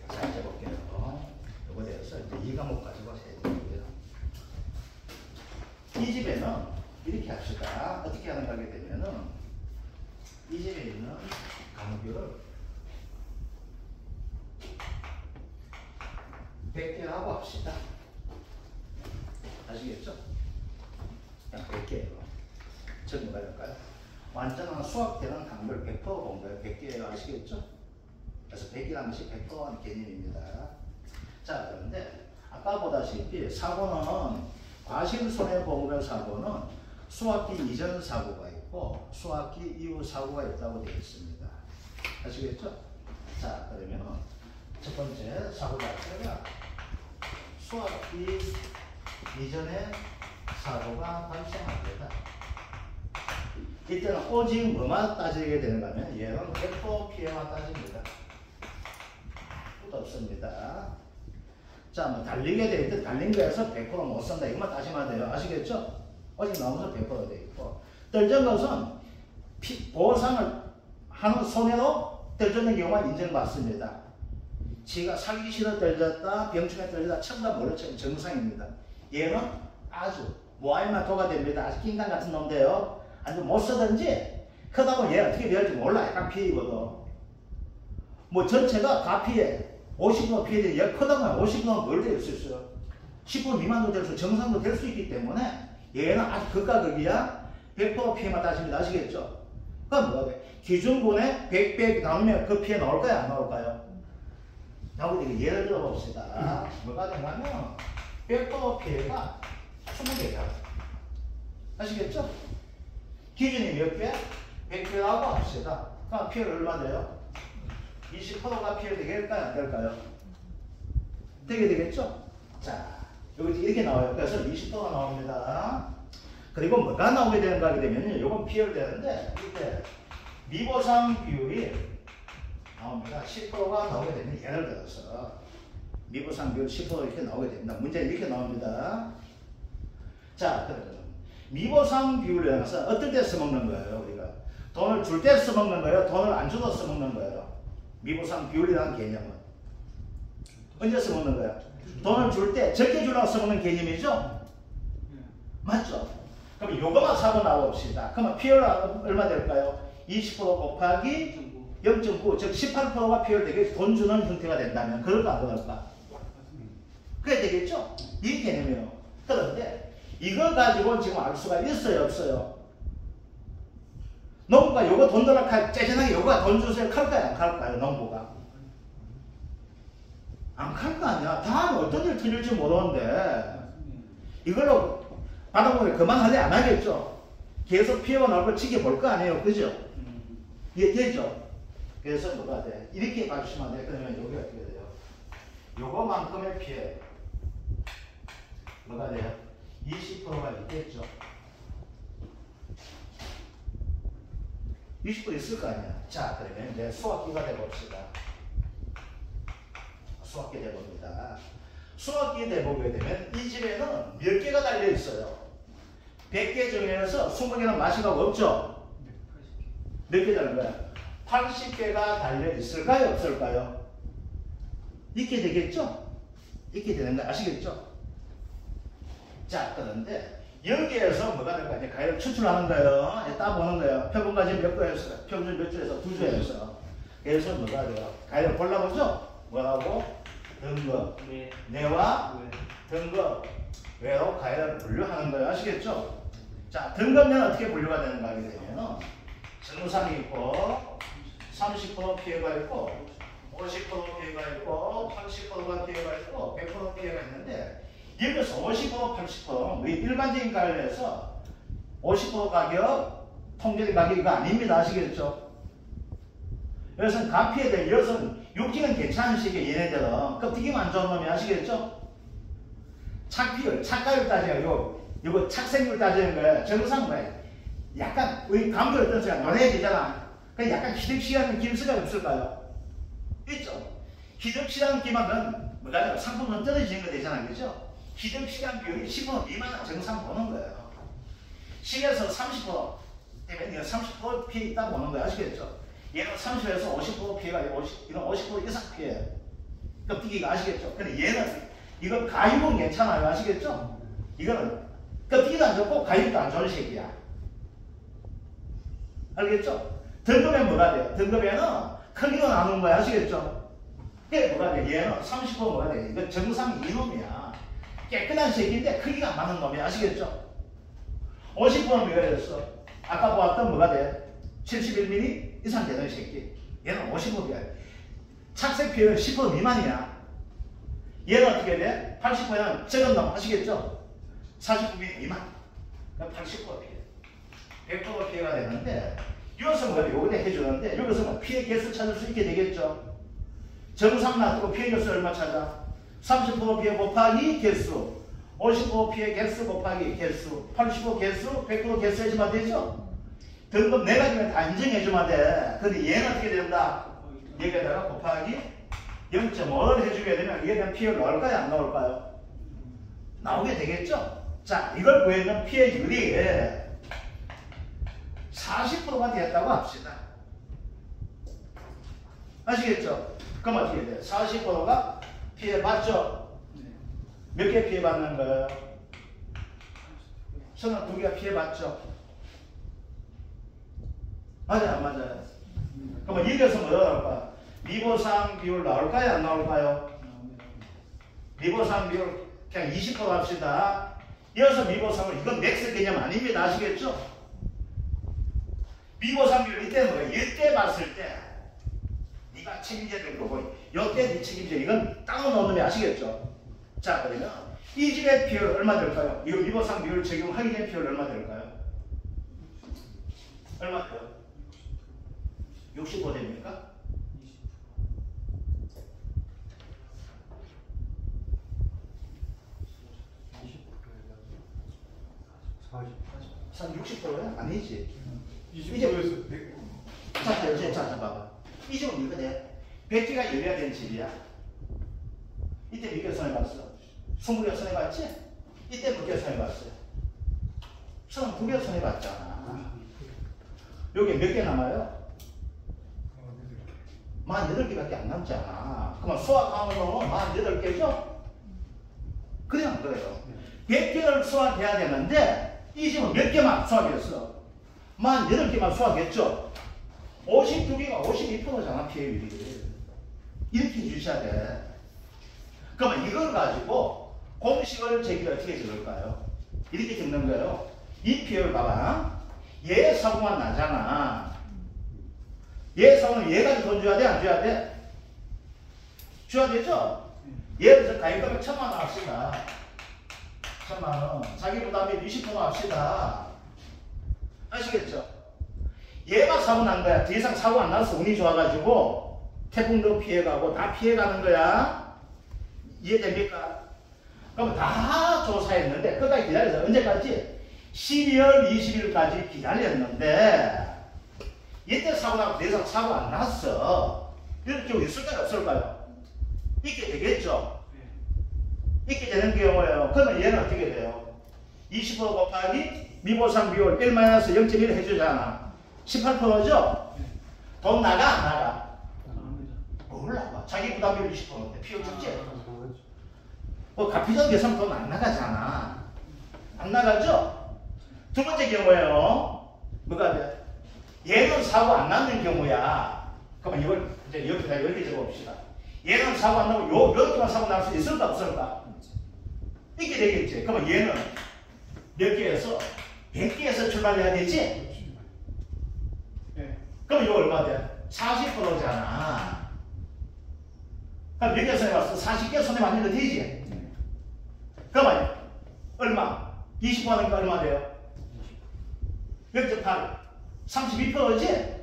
자, 이제 볼게요. 요거에 대해서 이제 이 과목 가지고 해드리고요. 이 집에는 이렇게 합시다. 어떻게 하는가 하게 되면은 이 집에 있는 과목을 100개 하고 합시다. 아시겠죠? 그냥 100개예요. 즉 뭐가 될까요? 완전한 수학되는 확률 100% 본 거예요. 100개예요. 아시겠죠? 그래서 100이라는 것이 100% 개념입니다. 자, 그런데 아까 보다시피 사고는 과실 손해보험별 사고는 수학기 이전 사고가 있고 수학기 이후 사고가 있다고 되어 있습니다. 아시겠죠? 자, 그러면 첫 번째 사고 자체가 수학기 이전에 사고가 발생합니다. 이때는 오직 뭐만 따지게 되는가 하면 얘는 100% 피해만 따집니다. 없습니다. 자, 뭐 달리게 돼 있든 달린 거에서 100% 못 쓴다 이것만 따지면 돼요. 아시겠죠? 어제 나오면서 100% 돼 있고 떨전 것은 보상을 하는 손해로 떨전의 경우가 인정받습니다. 지가 살기 싫어 떨졌다, 병충해 떨졌다, 첨다 모르죠. 정상입니다. 얘는 아주 모아이만 도가 됩니다. 아주 낑강 같은 놈인데요. 아주 못 쓰든지 크다 보면 얘 어떻게 될지 몰라. 약간 피해거든. 뭐 전체가 다 피해. 50% 피해되는 얘 크다 보면 50%는 뭘 될 수 있어요. 10% 미만도 될 수, 정상도 될 수 있기 때문에 얘는 아주 극과 극이야. 100% 피해만 따집니다. 아시겠죠? 그럼 뭐가 돼? 기준분에 100 나오면 그 피해 나올까요? 안 나올까요? 나오고 예를 들어 봅시다. 뭐가 되냐면 100% 피해가 20개야. 아시겠죠? 기준이 몇 개? 100개라고 합시다. 그럼 피해가 얼마 돼요? 20%가 피해 되겠을까요? 안 될까요? 되게 되겠죠? 자, 여기 이렇게 나와요. 그래서 20%가 나옵니다. 그리고 뭐가 나오게 되는가 하게 되면요. 요건 피해를 되는데, 이때 미보상 비율이 나옵니다. 10%가 나오게 되면 예를 들어서 미보상 비율 10% 이렇게 나오게 됩니다. 문제 이렇게 나옵니다. 자, 그러면 미보상 비율에 가서 어떨 때 써먹는 거예요? 우리가 돈을 줄 때 써먹는 거예요? 돈을 안 줘도 써먹는 거예요? 미보상 비율이라는 개념은 언제 써먹는 거야? 돈을 줄 때 적게 주려고 써먹는 개념이죠? 맞죠? 그럼 요거만 사고 나옵시다. 그러면 피해가 얼마 될까요? 20% 곱하기 0.9, 즉 18%가 피해를 되게 돈 주는 형태가 된다면 그럴까 안 그럴까? 그래 되겠죠? 이 개념이에요. 그런데 이걸 가지고 지금 알 수가 있어요, 없어요? 농부가 요거 돈 들어 짜증나게 요거가 돈 주세요 칼까요? 안 칼까요? 농부가 안 칼 거 아니야. 다음에 어떤 일 틀릴지 모르는데 이걸로 받아보면 그만할래 안 하겠죠? 계속 피해가 나올 걸 지켜볼 거 아니에요, 그죠? 이해되죠? 그래서 뭐가 돼? 이렇게 봐주시면 안 돼. 그러면 여기 어떻게 돼요? 요거만큼의 피해 뭐가 돼요? 20%가 있겠죠? 20% 있을 거 아니야. 자, 그러면 이제 수학기가 돼봅시다. 수학기 돼봅니다. 수학기 돼보게 되면 이 집에는 몇 개가 달려 있어요? 100개 중에서 20개는 마시가가 없죠? 몇 개 달린 거야? 80개가 달려 있을까요? 없을까요? 있게 되겠죠? 있게 되는 거 아시겠죠? 자, 그런데 여기에서 뭐가 될까? 이제 가위를 추출하는 거예요. 따보는 거예요. 표본까지 몇 개에서, 표본 몇 주에서 2주에서. 그래서 뭐가 돼요? 가위를 골라보죠? 뭐라고? 등급. 내와 등급. 외로 가위를 분류하는 거예요. 아시겠죠? 자, 등급면 어떻게 분류가 되는가 하게 되면은 정상이 있고, 30% 피해가 있고, 50% 피해가 있고, 80%가 피해가 있고, 100% 피해가 있는데, 여기서 50%, 80% 우리 일반적인 가격에서 50% 가격, 통계적 가격 이거 아닙니다. 아시겠죠? 여기서는 가피해야 여기서는 육지는 괜찮은 시기에 얘네들은 껍데기만 안 좋은 놈이 아시겠죠? 착비율, 착가율 따져요. 이거 착생률 따지는 거예요. 정상 뭐예요? 약간 우리 감기 어떤 시간 노래야 되잖아. 그 약간 희덕시간은 김수가 없을까요? 있죠? 희덕시간 기만은 뭐가 상품은 떨어지는 거 되잖아. 그죠? 희덕시간 비율이 10% 미만은 정상 보는 거예요. 10에서 30% 때문에 30% 피해 있다고 보는 거예요. 아시겠죠? 얘는 30에서 50% 피해가 있고 이건 50% 이상 피해. 껍데기가 아시겠죠? 근데 얘는 이거 가육은 괜찮아요. 아시겠죠? 이거는 껍데기도 안 좋고 가육도 안 좋은 새끼야. 알겠죠? 등급에는 뭐가 돼요? 등급에는 크기로 나누는 거야. 아시겠죠? 그게 뭐가 돼? 얘는 30% 뭐가 돼? 이거 정상 이놈이야. 깨끗한 새끼인데 크기가 안 맞는 놈이야. 아시겠죠? 50%는 뭐가 됐어? 아까 보았던 뭐가 돼? 71mm 이상 되는 새끼. 얘는 50법이야. 착색 피해는 10% 미만이야. 얘는 어떻게 돼? 80%는 적은 놈 아시겠죠? 49mm 미만. 80% 피해. 100% 피해가 되는데, 여기서 뭐 요거에 해주는데, 여기서 뭐 피해 개수 찾을 수 있게 되겠죠? 정상 놔두고 피해 개수 얼마 찾아? 30% 피해 곱하기 개수, 55 피해 개수 곱하기 개수, 85 개수, 100% 개수 해주면 되죠? 등급 4가지면 다 인정해주면 돼. 근데 얘는 어떻게 된다? 여기에다가 곱하기 0.5를 해주게 되면 이에 대한 피해를 나올까요? 안 나올까요? 나오게 되겠죠? 자, 이걸 구해주는 피해율이 40%가 되었다고 합시다. 아시겠죠? 그럼 어떻게 돼요? 40%가 피해 받죠? 몇 개 피해 받는 거예요? 32개가 피해 받죠? 맞아요, 안 맞아요? 그러면 이래서 뭐 나올까요? 미보상 비율 나올까요? 안 나올까요? 미보상 비율 그냥 20% 합시다. 이어서 미보상을, 이건 맥스 개념 아닙니다. 아시겠죠? 미보상 비율 이때 뭐예요? 이때 봤을 때 네가 책임져야 될 거고, 이때 네 책임져. 이건 따로 놓는 게 아시겠죠? 자, 그러면 이 집의 비율 얼마 될까요? 이거 미보상 비율 적용하게 된 비율 얼마 될까요? 얼마 돼요? 65 됩니까? 60%야? 아니지. 20%에서 100%. 자, 봐봐. 이 집은 이거 돼. 100개가 열려야 되는 집이야. 이때 몇 개 손해봤어? 20개 손해봤지? 이때 몇 개 손해봤어요? 32개 손해봤잖아. 여기 몇 개 남아요? 48개밖에 안 남잖아. 그러면 수확하면 48개죠? 그래 안 그래요? 100개를 수확해야 되는데 이 집은 몇 개만 수확했어? 48개만 수확했죠? 52개가 52%잖아, 피해율이. 이렇게 주셔야 돼. 그러면 이걸 가지고 공식을 제기를 어떻게 적을까요? 이렇게 적는 거예요. 이 피해율 봐봐. 얘 사고만 나잖아. 얘 사고는 얘가 돈 줘야 돼? 안 줘야 돼? 줘야 되죠? 예를 들어서 가입금액 1,000만 원 합시다. 1,000만 원. 자기 부담이 20% 합시다. 아시겠죠? 얘가 사고 난 거야. 더 이상 사고 안 나서 운이 좋아가지고 태풍도 피해가고 다 피해가는 거야. 이해됩니까? 그럼 다 조사했는데 끝까지 기다려서 언제까지? 12월 20일까지 기다렸는데 이때 사고 나고 더 이상 사고 안 났어. 이런 경우 있을까요? 없을까요? 있게 되겠죠? 있게 되는 경우예요. 그러면 얘는 어떻게 돼요? 20% 곱하기 미보상 비율 1-0.1 해주잖아. 18%죠? 돈 나가 안 나가? 몰라. 자기 부담비율 20%인데 피해 줄지? 가피적 계산 돈 안 나가잖아. 안 나가죠? 두 번째 경우에요. 뭐가 돼? 얘는 사고 안 나는 경우야. 그러면 이걸 이제 여기다 이렇게 적어봅시다. 얘는 사고 안 나고 이렇게만 사고 날 수 있을까 없을까? 이렇게 되겠지. 그러면 얘는 몇 개에서 100개에서 출발해야 되지? 네. 그럼 이거 얼마 돼? 40%잖아. 그럼 몇 개 손해봤어? 40개 손해봤는 거 되지? 그러면 얼마? 20% 하니까 얼마 돼요? 0.8. 32%지?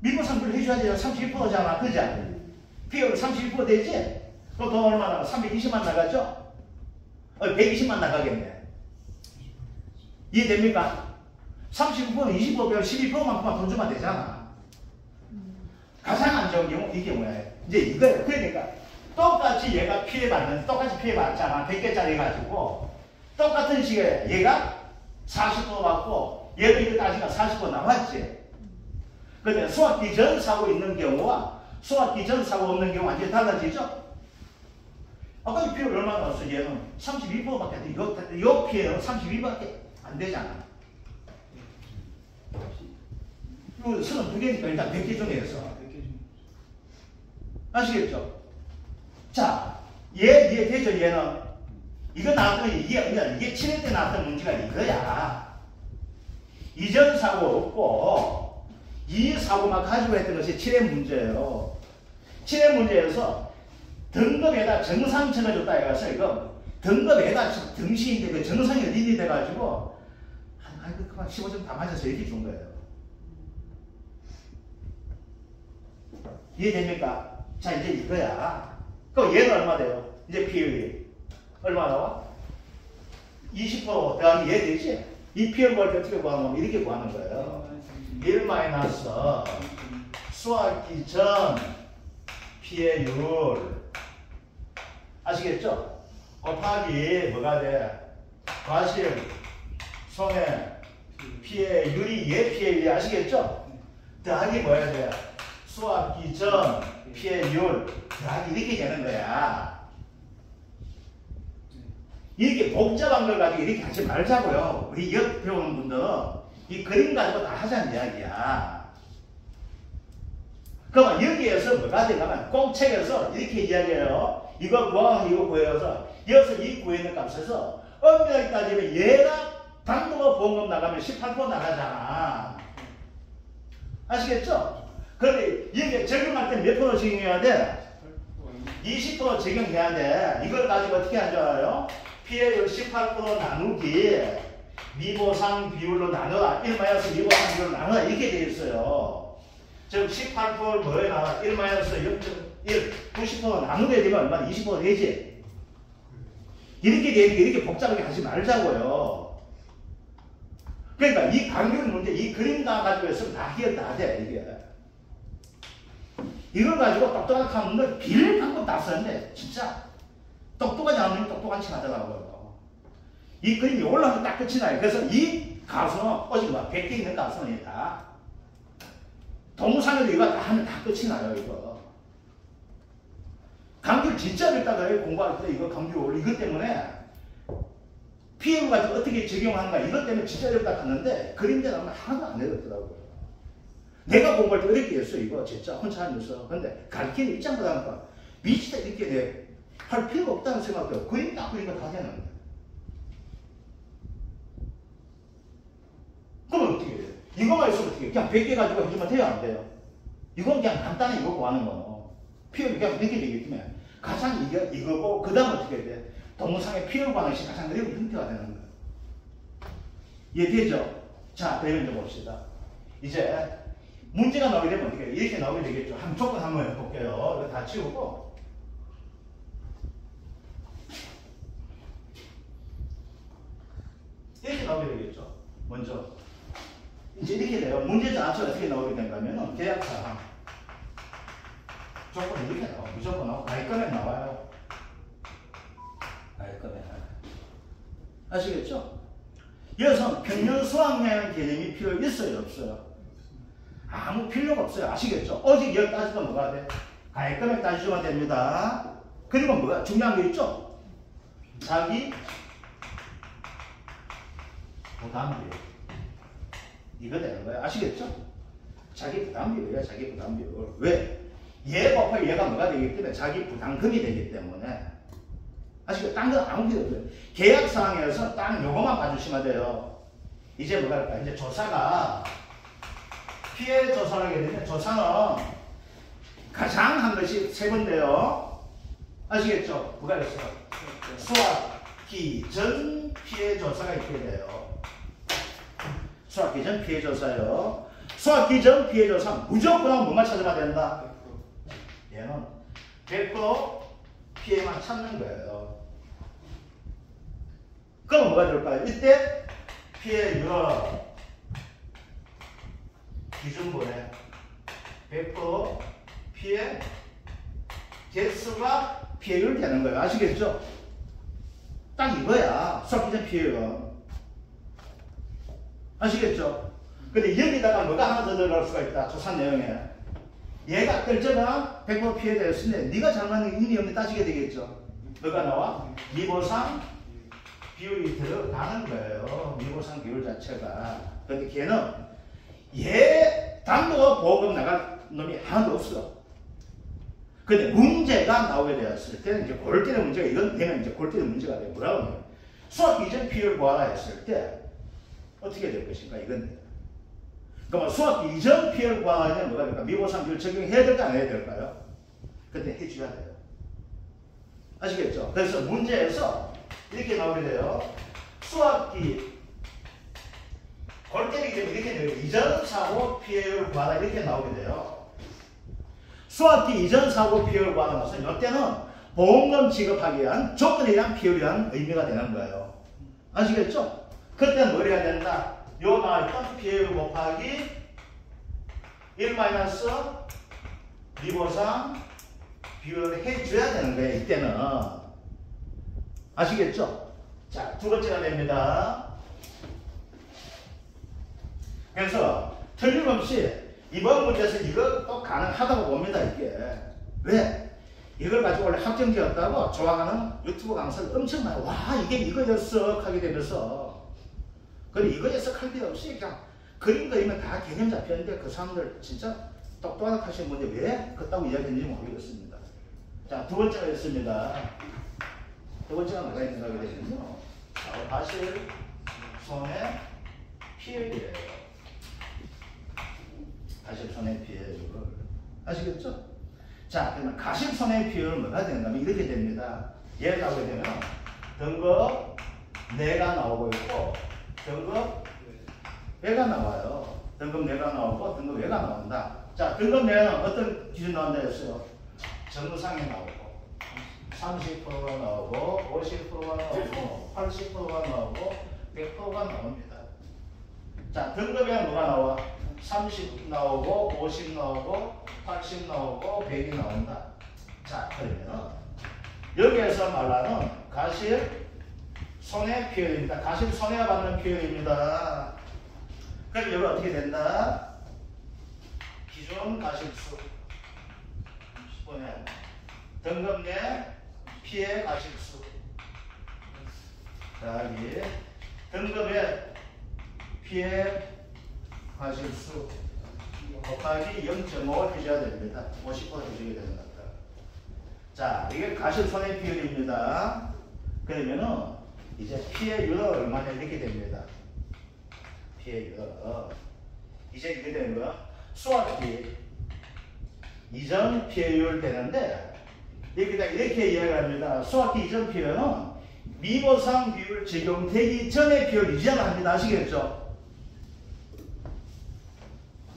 미보상비를 해줘야 돼요. 32%잖아. 그죠? 피해율 32% 되지? 그럼 돈 얼마 나가? 320만 나가죠? 120만 나가겠네. 이해됩니까? 39%는 20% 배울 12%만큼만 돈 주면 되잖아. 가장 안 좋은 경우 이게 뭐야? 이제 이거예요. 그러니까 똑같이 얘가 피해받는, 똑같이 피해받잖아. 100개짜리 가지고 똑같은 시기에 얘가 40% 받고 얘도 이거 따지면 40% 나왔지. 근데 수확기 전 사고 있는 경우와 수확기 전 사고 없는 경우 완전히 달라지죠? 아까 이 피해율 얼마 나왔어? 얘는 32%밖에 안 돼. 이 피해는 32%밖에 안 되잖아. 이거 32개니까 일단 100개 중에서. 아시겠죠? 자, 이해되죠? 얘는. 이거 나왔더니 이게 7회 때 나왔던 문제가 이거야. 이전 사고 없고 이 사고만 가지고 했던 것이 7회 문제예요. 7회 문제에서 등급에다 정상 적어줬다 해가서 이거 등급에다 등시인데 그 정상이 어딘지 돼가지고 그만 15점 다 맞아서 이렇게 준 거예요. 이해됩니까? 자, 이제 이거야. 그럼 얘는 얼마 돼요? 이제 PL이 얼마 나와? 20% 더하기 얘 되지? 이 PL 구할 때 어떻게 구하는 거면 이렇게 구하는 거예요. 1 마이너스 수학기 전 PL율 아시겠죠? 곱하기 뭐가 돼? 과실 손해 PL율이 얘 PL이 아시겠죠? 더하기 뭐 해야 돼? 수학기 전 PL율 더하기 이렇게 되는 거야. 이렇게 복잡한 걸 가지고 이렇게 하지 말자고요. 우리 역 배우는 분들은 이 그림 가지고 다 하자는 이야기야. 그러면 여기에서 뭐가 되냐면 꼭 책에서 이렇게 이야기해요. 이거 구하고 이거 구해서 여기서 이 구해있는 값에서 엄밀하게 따지면 얘가 당도가 보험금 나가면 18% 나가잖아. 아시겠죠? 그런데 여기에 적용할 때 몇 프로 적용해야 돼? 20% 적용해야 돼. 이걸 가지고 어떻게 하는 줄 알아요? PL율 18% 나누기 미보상 비율로 나누라. 1 마이너스 미보상 비율로 나누라. 이렇게 되어 있어요. 즉 18%를 뭐에 나와? 1 마이너스 0.1 90% 나누게 되면 얼마나? 20% 되지? 이렇게 되니까 이렇게 복잡하게 하지 말자고요. 그러니까 이 간격 문제, 이 그림 다 가지고 있으면 다 해결 다 돼, 이게. 이걸 가지고 똑똑하게 하는 걸 빌 방법 다 쓰는데, 진짜 똑똑하지 않으면 똑똑한 척 하더라고요. 이 그림이 올라가면 딱 끝이 나요. 그래서 이 가수는 오직 막 100개 있는 가수는 다 동무상에도 이거 다 하면 다 끝이 나요, 이거. 감귤 진짜 어렵다고요. 공부할 때 이거 감귤 이것 때문에 PM 같은 거 어떻게 적용하는가 이것 때문에 진짜 어렵다 하는데 그림자 나오면 하나도 안 어렵더라고요. 내가 공부할 때 어렵게 했어 이거 진짜 혼자 하면서. 근데 가르치는 입장보다 하니까 미치다 이렇게 할 필요가 없다는 생각도 그림 딱 그리니까 다 되는데. 그러면 어떻게 해요? 이거만 있으면 어떻게 해요? 그냥 100개 가지고 해주면 돼요 안 돼요? 이건 그냥 간단히 이거 구하는 거. 피해를 그냥 이렇게 되기 때문에 가장 이거고 그 다음 어떻게 해야 돼? 동영상의 피해를 구하는 것이 가장 어려운 형태가 되는 거예요. 이해되죠? 자, 대면 좀 봅시다. 이제 문제가 나오게 되면 어떻게 해요? 이렇게 나오게 되겠죠. 한 조건 한번 해볼게요. 이거 다 치우고 이렇게 나오게 되겠죠. 먼저 이제 이렇게 돼요. 문제 자체가 어떻게 나오게 된다면 계약사항 조건이 이렇게 나와요. 무조건 나오고 말건에 나와요. 말건에 아시겠죠? 여기서 평균 수학량의 개념이 필요 있어요 없어요? 아무 필요가 없어요. 아시겠죠? 오직 여기 따지면 뭐가 돼? 가액금액 따지면 됩니다. 그리고 뭐가 중요한 게 있죠? 자기 부담비율 이거 되는 거예요. 아시겠죠? 자기 부담비율이야. 자기 부담비율. 왜? 얘 곱하기 얘가 뭐가 되기 때문에 자기 부담금이 되기 때문에 아시겠죠? 딴 건 아무 필요 없어요. 계약사항에서 딱 요거만 봐주시면 돼요. 이제 뭐가 할까? 이제 조사가 피해 조사를 하게 되면 조사는 가장 한 것이 세 번인데요. 아시겠죠? 뭐가 있어요? 수학기 전 피해 조사가 있게 돼요. 수학기 전 피해 조사요. 수학기 전 피해 조사 무조건 뭐만 찾아봐야 된다? 얘는 100% 피해만 찾는 거예요. 그럼 뭐가 될까요? 이때 피해율 기준분에 100% 피해 개수가 피해율 되는 거예요. 아시겠죠? 딱 이거야. 수학기 전 피해율은. 아시겠죠? 근데 여기다가 뭐가 하나 더 들어갈 수가 있다. 조사 내용에. 얘가 결정한 100% 피해자였으니 네가 잘못하는 의미 없는 따지게 되겠죠. 뭐가 나와? 미보상 비율이 들어가는 거예요. 미보상 비율 자체가. 근데 걔는 얘 단도가 보호금 나갈 놈이 하나도 없어. 근데 문제가 나오게 되었을 때는 이제 골 때는 문제가 이건 되면 이제 골 때는 문제가 돼요. 뭐라고 하면 수학 이전 피해를 구하라 했을 때 어떻게 될 것인가 이건 그럼 수학기 이전 피해를 구하려면 뭐가 될까? 미보상 비율 적용해야 될까 안 해야 될까요? 근데 해줘야 돼요. 아시겠죠? 그래서 문제에서 이렇게 나오게 돼요. 수학기 골 때리기 때문에 이렇게 돼요. 이전 사고 피해율 구하라 이렇게 나오게 돼요. 수학기 이전 사고 피해율 구하는 것은 이때는 보험금 지급하기 위한 조건에 대한 피해율이란 의미가 되는 거예요. 아시겠죠? 그때는 뭘 해야 된다? 요 나왔던 피해율 곱하기 1 마이너스 미보상 비율을 해줘야 되는 거예요. 이때는. 아시겠죠? 자, 두 번째가 됩니다. 그래서 틀림없이 이번 문제에서 이것도 가능하다고 봅니다. 이게. 왜? 이걸 가지고 원래 학점제였다고 좋아하는 유튜브 강사를 엄청 많이 와 이게 이거였어 하게 되면서 그리고 이거였어 할 필요 없이 그냥 그림 그리면 다 개념 잡혔는데 그 사람들 진짜 똑똑하게 하시는 분인데 왜 그따고 이야기했는지 모르겠습니다. 자, 두 번째가 있습니다. 두 번째가 뭐가 있는가 하게 되면요. 과실 손해 피해율이에요. 과실 손해 피해율. 아시겠죠? 자, 그러면 과실 손해 피해율은 뭐가 되는가 하면 이렇게 됩니다. 얘를 나오게 되면 등급 4가 나오고 있고 등급 외가 나와요. 등급 4가 나오고 등급 외가 나온다. 자, 등급 4는 어떤 기준 나온다 했어요? 정상에 나오고 30%가 나오고 50%가 나오고 80%가 나오고 100%가 나옵니다. 자, 등급에는 뭐가 나와? 30 나오고 50 나오고 80 나오고 100이 나온다. 자, 그러면 여기에서 말하는 과실 손해 피해율입니다. 과실 손해가 받는 피해율입니다. 그럼 여기 어떻게 된다? 기존 과실수 보면 등급 내 피해 과실수. 자, 여기 등급의 피해 과실수 곱하기 0.5를 해줘야 됩니다. 50% 해주게 되는 겁니다. 자, 이게 과실 손해 비율입니다. 그러면은 이제 피해율은 얼마냐 이렇게 됩니다. 피해율. 이제 이렇게 되는 거야. 수학기 이전 피해율 되는데 여기다 이렇게 이야기합니다. 수학기 이전 피해율은 미보상 비율 적용되기 전에 비율 이전합니다. 아시겠죠?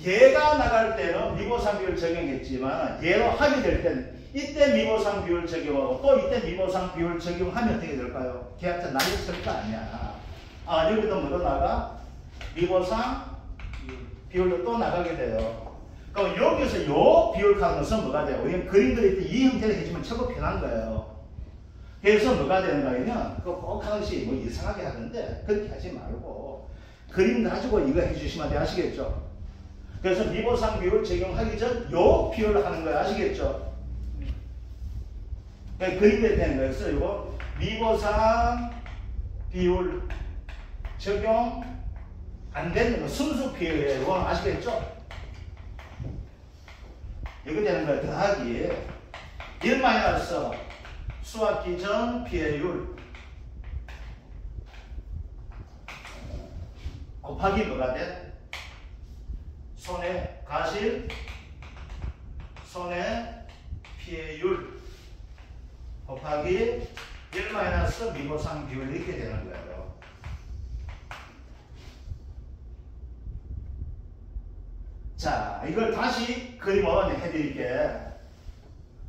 얘가 나갈 때는 미보상 비율 적용했지만 얘로 하게 될 때는 이때 미보상 비율 적용하고 또 이때 미보상 비율 적용하면 어떻게 될까요? 계약자 날렸을 거 아니야. 아, 여기도 뭐로 나가? 미보상 비율로 또 나가게 돼요. 그럼 여기서 요 비율 하는 것은 뭐가 돼요? 왜냐면 그림 그릴 때 이 형태로 해주면 최고 편한 거예요. 그래서 뭐가 되는가 하면 그거 꼭 하듯이 뭐 이상하게 하는데 그렇게 하지 말고 그림 가지고 이거 해주시면 돼. 아시겠죠? 그래서 미보상 비율 적용하기 전 요 비율을 하는 거예요. 아시겠죠? 그러니까 그림대로 되는 거예요. 그래서 이거 미보상 비율 적용 안 되는 거 순수 비율이에요. 이건 아시겠죠? 이렇게 되는 거예요. 더하기 1 마이너스 수학기 전 피해율 곱하기 뭐가 돼? 손해 과실 손해 피해율 곱하기 1 마이너스 미보상 비율 이렇게 되는 거예요. 자, 이걸 다시 그림을 해드릴게.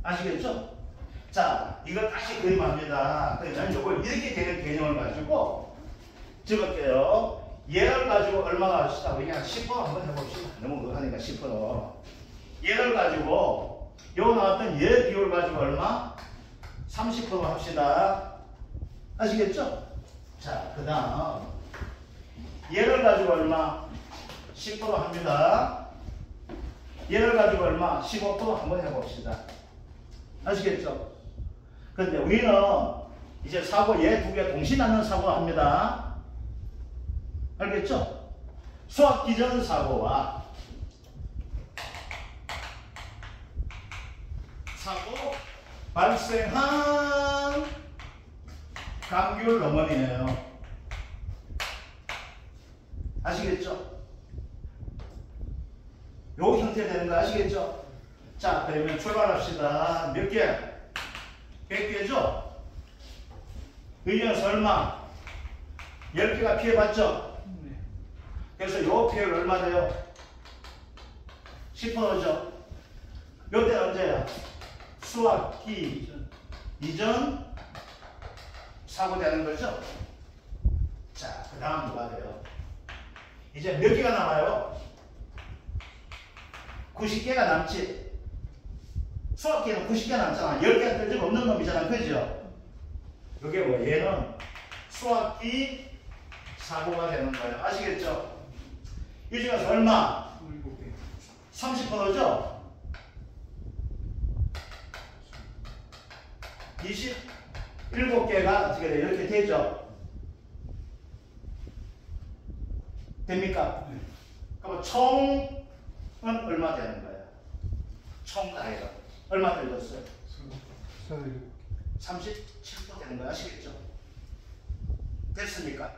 아시겠죠? 자, 이걸 다시 그림합니다. 그러면 이걸 이렇게 되는 개념을 가지고 적을게요. 얘를 가지고 얼마나 합시다. 그냥 10% 한번 해봅시다. 너무 그러니까 10%. 얘를 가지고 요 나왔던 얘 비율 가지고 얼마? 30% 합시다. 아시겠죠? 자, 그 다음 얘를 가지고 얼마? 10% 합니다. 얘를 가지고 얼마? 15% 한번 해봅시다. 아시겠죠? 근데 우리는 이제 사고 얘 두 개 동시 나는 사고를 합니다. 알겠죠? 수학 기전 사고와 사고 발생한 감귤 어머니예요. 아시겠죠? 요 형태 되는 거 아시겠죠? 자, 그러면 출발합시다. 몇 개? 100개죠? 의견서 얼마? 10개가 피해봤죠? 네. 그래서 요 피해가 얼마 돼요? 10%죠? 요때 언제야? 수학기 이전 사고 되는 거죠? 자, 그 다음 누가 돼요? 이제 몇 개가 남아요? 90개가 남지. 수학기는 90개 남잖아. 10개가 뜰 적 없는 놈이잖아. 그죠? 그게 뭐 얘는 수학기 사고가 되는 거예요. 아시겠죠? 이 중에서 얼마? 30%죠? 27개가 어떻게 돼요? 이렇게 되죠? 됩니까? 네. 그럼 총은 얼마 되는 거예요? 총 나이가 얼마 들렸어요? 37% 되는 거 아시겠죠? 됐습니까?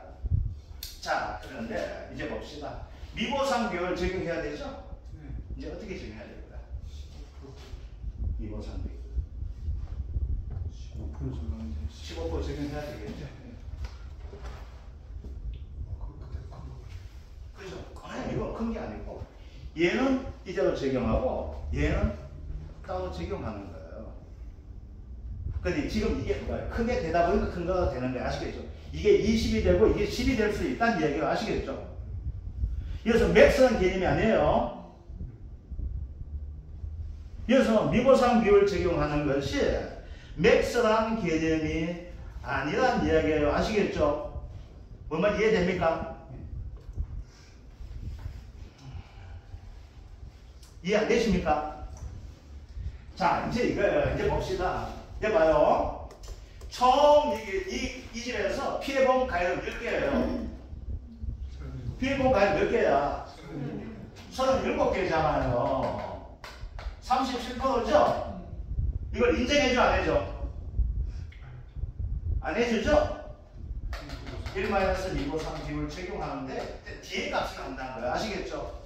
자, 그런데 이제 봅시다. 미보상 비율 적용해야 되죠? 네. 이제 어떻게 적용해야 될까? 미보상 비율 15% 적용해야 되겠죠? 그죠? 아니, 이거 큰 게 아니고 얘는 이대로 적용하고 얘는 따로 적용하는 거예요. 근데 지금 이게 뭐예요? 크게 되다 보니까 큰 거가 되는 거예요. 아시겠죠? 이게 20이 되고 이게 10이 될 수 있다는 이야기가 아시겠죠? 그래서 맥스는 개념이 아니에요. 그래서 미보상 비율 적용하는 것이 맥스라는 개념이 아니란 이야기예요. 아시겠죠? 뭔말 이해됩니까? 이해 안 되십니까? 자, 이제 이제 봅시다. 이제 봐요. 총 이 집에서 피해본 가해는 몇 개예요? 피해본 가해 몇 개야? 37개잖아요. 37%죠? 이걸 인정해줘, 안 해줘? 안 해주죠? 1-2보상 비율 적용하는데 뒤에 값이 난다는 거야. 아시겠죠?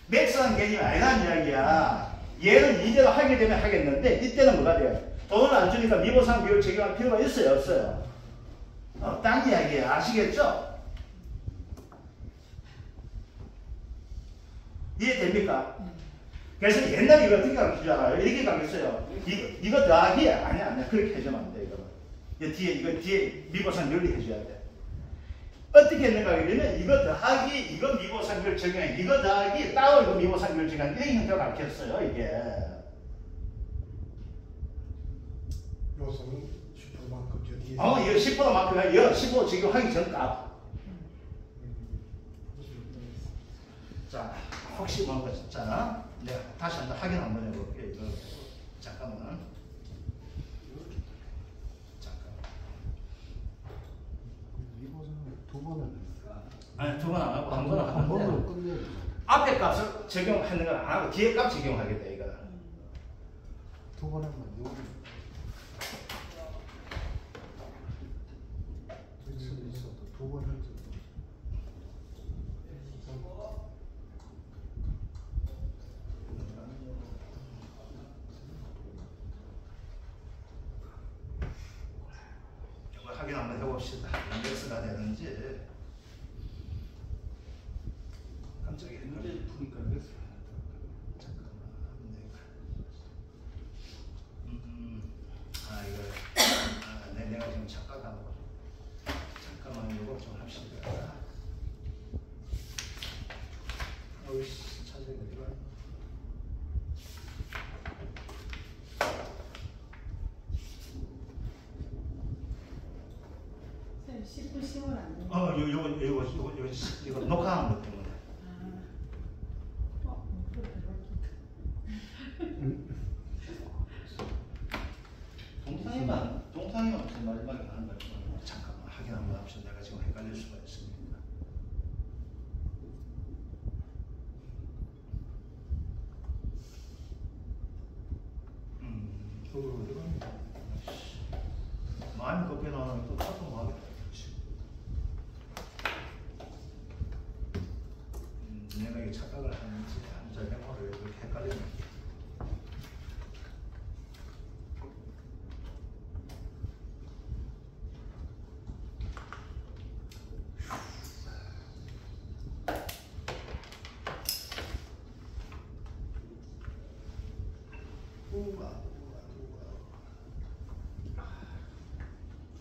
맥스는 개념이 아니라는 이야기야. 얘는 이대로 하게 되면 하겠는데 이때는 뭐가 돼요? 돈을 안 주니까 미보상 비율 적용할 필요가 있어요? 없어요? 딴 이야기야. 아시겠죠? 이해됩니까? 그래서 옛날에 이거 어떻게 가르치잖아요. 이렇게 가르쳤어요. 이거 더하기 아니야. 그렇게 해주면 안 돼. 이거 뒤에 미보상 비율 해줘야 돼. 어떻게 했는가 그러면 이거 더하기 이거 미보상 비율 적용해. 이거 더하기 따로 이거 미보상 비율 적용해. 이런 형태로 가르쳤어요. 이게. 요소는 10%만큼 저기. 이거 10%만큼 이거 15 적용하기 전 값. 자, 혹시 뭔가 진짜 내가 다시 한번 확인 한번 해볼게요. 이거 잠깐만. 두 번은 아니, 두 번 안 하고 한 번은 한 번으로 하는데 끝내야 앞에 값을 적용하는 건 안 하고 뒤에 값 적용하게 돼. 이거. 두번 하면 안 되고. 있어도 두 번 할 때. 이걸 확인 한번 해봅시다. 인덱스가 되는지. 깜짝이야. 문제 푸니까 맥스. 잠깐만. 내가 지금 착각하고. 잠깐만 이거 좀 합시다. 어이씨, 찾아야 이거. 쌤, 10분 시간 안 돼. 이거 녹화하는 것 때문에. 동상이만 무슨 마지막에 하는 거야. 잠깐만 확인 한번 합시다. 내가 지금 헷갈릴 수가 있습니다. 어디 갑니까? 많이 걷게 나오면 또 카톡 하겠다. 내가 이게 착각을 하는지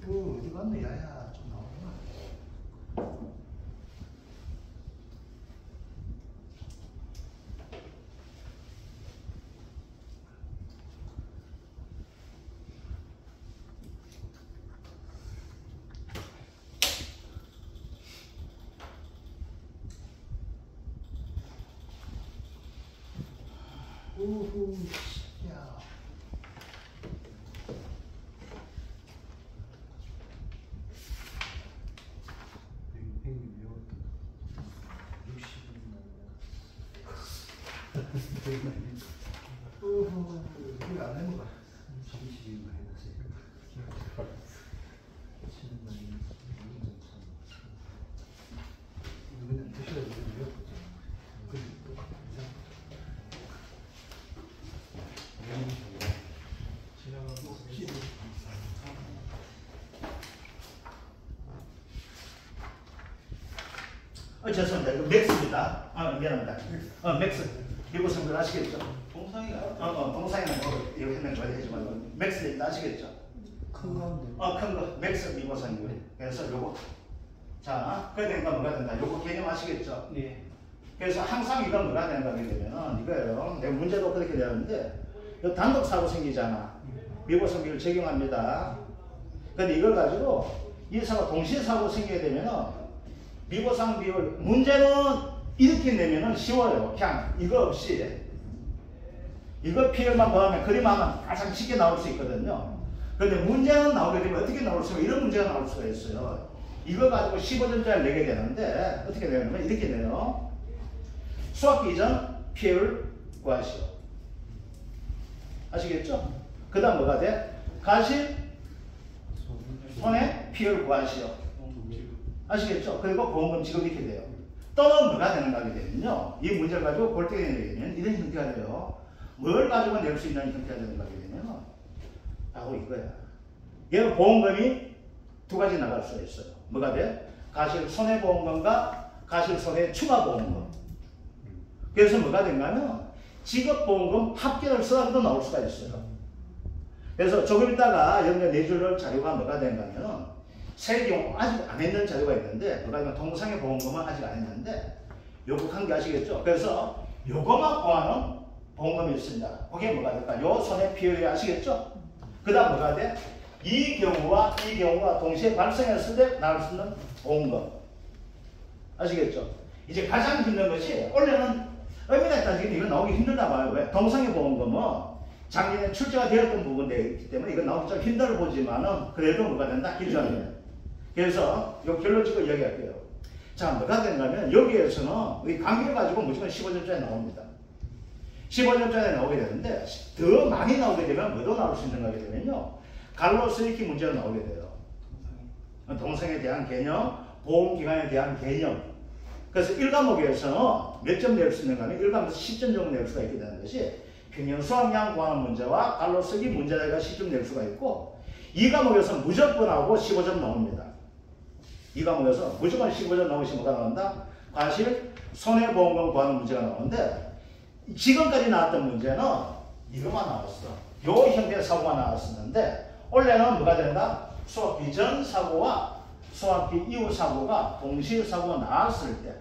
어디 갔노? 야야 좀 나오구나. 우후, 야. 뱅뱅이 외웠다. 60분 우후, 이거 안 해먹어. 30분 해놨어요. 7분 이거 그냥 드셔야 되는 외웠거든요. 그게 또 이상. 지나가고 10분. 죄송합니다. 이거 맥스입니다. 미안합니다. 맥스. 미국 성분 아시겠죠? 동상이가 동상이는 이거 해명 잘 해주면 맥스입니다. 아시겠죠? 큰 가운데. 큰 거. 맥스 미국 성분. 그래서 요거. 자, 그러니까 뭐가 된다. 요거 개념 아시겠죠? 예. 그래서 항상 이건 뭐가 된다 하게 되면은 이거예요. 내가 문제도 그렇게 되었는데 요 단독 사고 생기잖아. 미국 성비를 적용합니다. 근데 이걸 가지고 이 사고 동시에 사고 생기게 되면은 미보상 비율 문제는 이렇게 내면은 쉬워요. 그냥 이거 없이 이거 비율만 보면 그림하면 가장 쉽게 나올 수 있거든요. 그런데 문제는 나오게 되면 어떻게 나올 수가 이런 문제가 나올 수가 있어요. 이거 가지고 15점짜리 내게 되는데 어떻게 되냐면 이렇게 돼요. 수학기 이전 비율 구하시오. 아시겠죠? 그 다음 뭐가 돼? 가실 손해 비율 구하시오. 아시겠죠? 그리고 보험금 지급 이렇게 돼요. 또는 뭐가 되는가 하게 되면요. 이 문제를 가지고 볼 때 되면 이런 형태가 돼요. 뭘 가지고 낼 수 있는 형태가 되는가 하게 되면 바로 이거야. 얘는 보험금이 두 가지 나갈 수가 있어요. 뭐가 돼? 가실 손해보험금과 가실 손해 추가보험금. 그래서 뭐가 된가면 지급보험금 합계를 써서도 나올 수가 있어요. 그래서 조금 있다가 여러분들 내줄 자료가 뭐가 된가면 세 경우 아직 안 했는 자료가 있는데 뭐가 되면 동상의 보험금은 아직 안 했는데 요거 한 개 아시겠죠? 그래서 요거만 구하는 보험금이 있습니다. 그게 뭐가 될까? 요 손해 비율이 아시겠죠? 그 다음 뭐가 돼? 이 경우와 이 경우가 동시에 발생했을 때 나올 수 있는 보험금. 아시겠죠? 이제 가장 힘든 것이 원래는 의미에 따지면 이건 나오기 힘들다 봐요. 왜? 동상의 보험금은 작년에 출제가 되었던 부분이기 때문에 이건 나오기 좀 힘들어 보지만은 그래도 뭐가 된다? 일조하는. 그래서 요 결론적으로 이야기할게요. 자, 뭐가 된다면 여기에서는 이 관계를 가지고 무조건 15점짜리 나옵니다. 15점짜리 나오게 되는데 더 많이 나오게 되면 뭐도 나올 수 있는가 하게 되면요. 갈로스 이렇게 문제가 나오게 돼요. 동상에 대한 개념, 보험기간에 대한 개념. 그래서 1과목에서는 몇 점 낼 수 있는가 하면 1과목에서 10점 정도 낼 수가 있게 되는 것이 평형 수학량 구하는 문제와 갈로 쓰기 문제가 10점 낼 수가 있고 2과목에서는 무조건 하고 15점 나옵니다. 2과목에서 무조건 15점 나오시면 뭐가 나온다? 과실 손해보험금 구하는 문제가 나오는데 지금까지 나왔던 문제는 이것만 나왔어. 요 형태의 사고가 나왔었는데 원래는 뭐가 된다? 수학기 전 사고와 수학기 이후 사고가 동시에 사고가 나왔을 때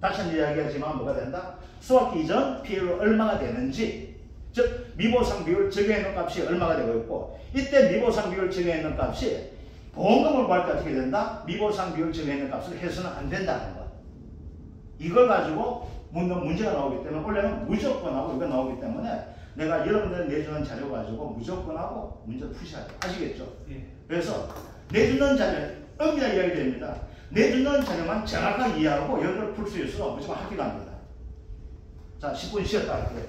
다시 한번 이야기하지만 뭐가 된다? 수학기 이전 비율이 얼마가 되는지 즉 미보상 비율 적용해놓은 값이 얼마가 되고 있고 이때 미보상 비율 적용해놓은 값이 보험금을 구할 때 어떻게 된다? 미보상 비율 적용해놓은 값을 해서는 안 된다는 것. 이걸 가지고 묻는 문제가 나오기 때문에 원래는 무조건 하고 이거 나오기 때문에 내가 여러분들 내주는 자료 가지고 무조건 하고 문제를 푸셔야 돼요. 아시겠죠? 예. 그래서 내주는 자료 엄밀하게 이야기 됩니다. 내주는 자료만 정확하게 이해하고 여러분들 풀 수 있어서 무조건 합격합니다. 자, 10분 쉬었다 할게요.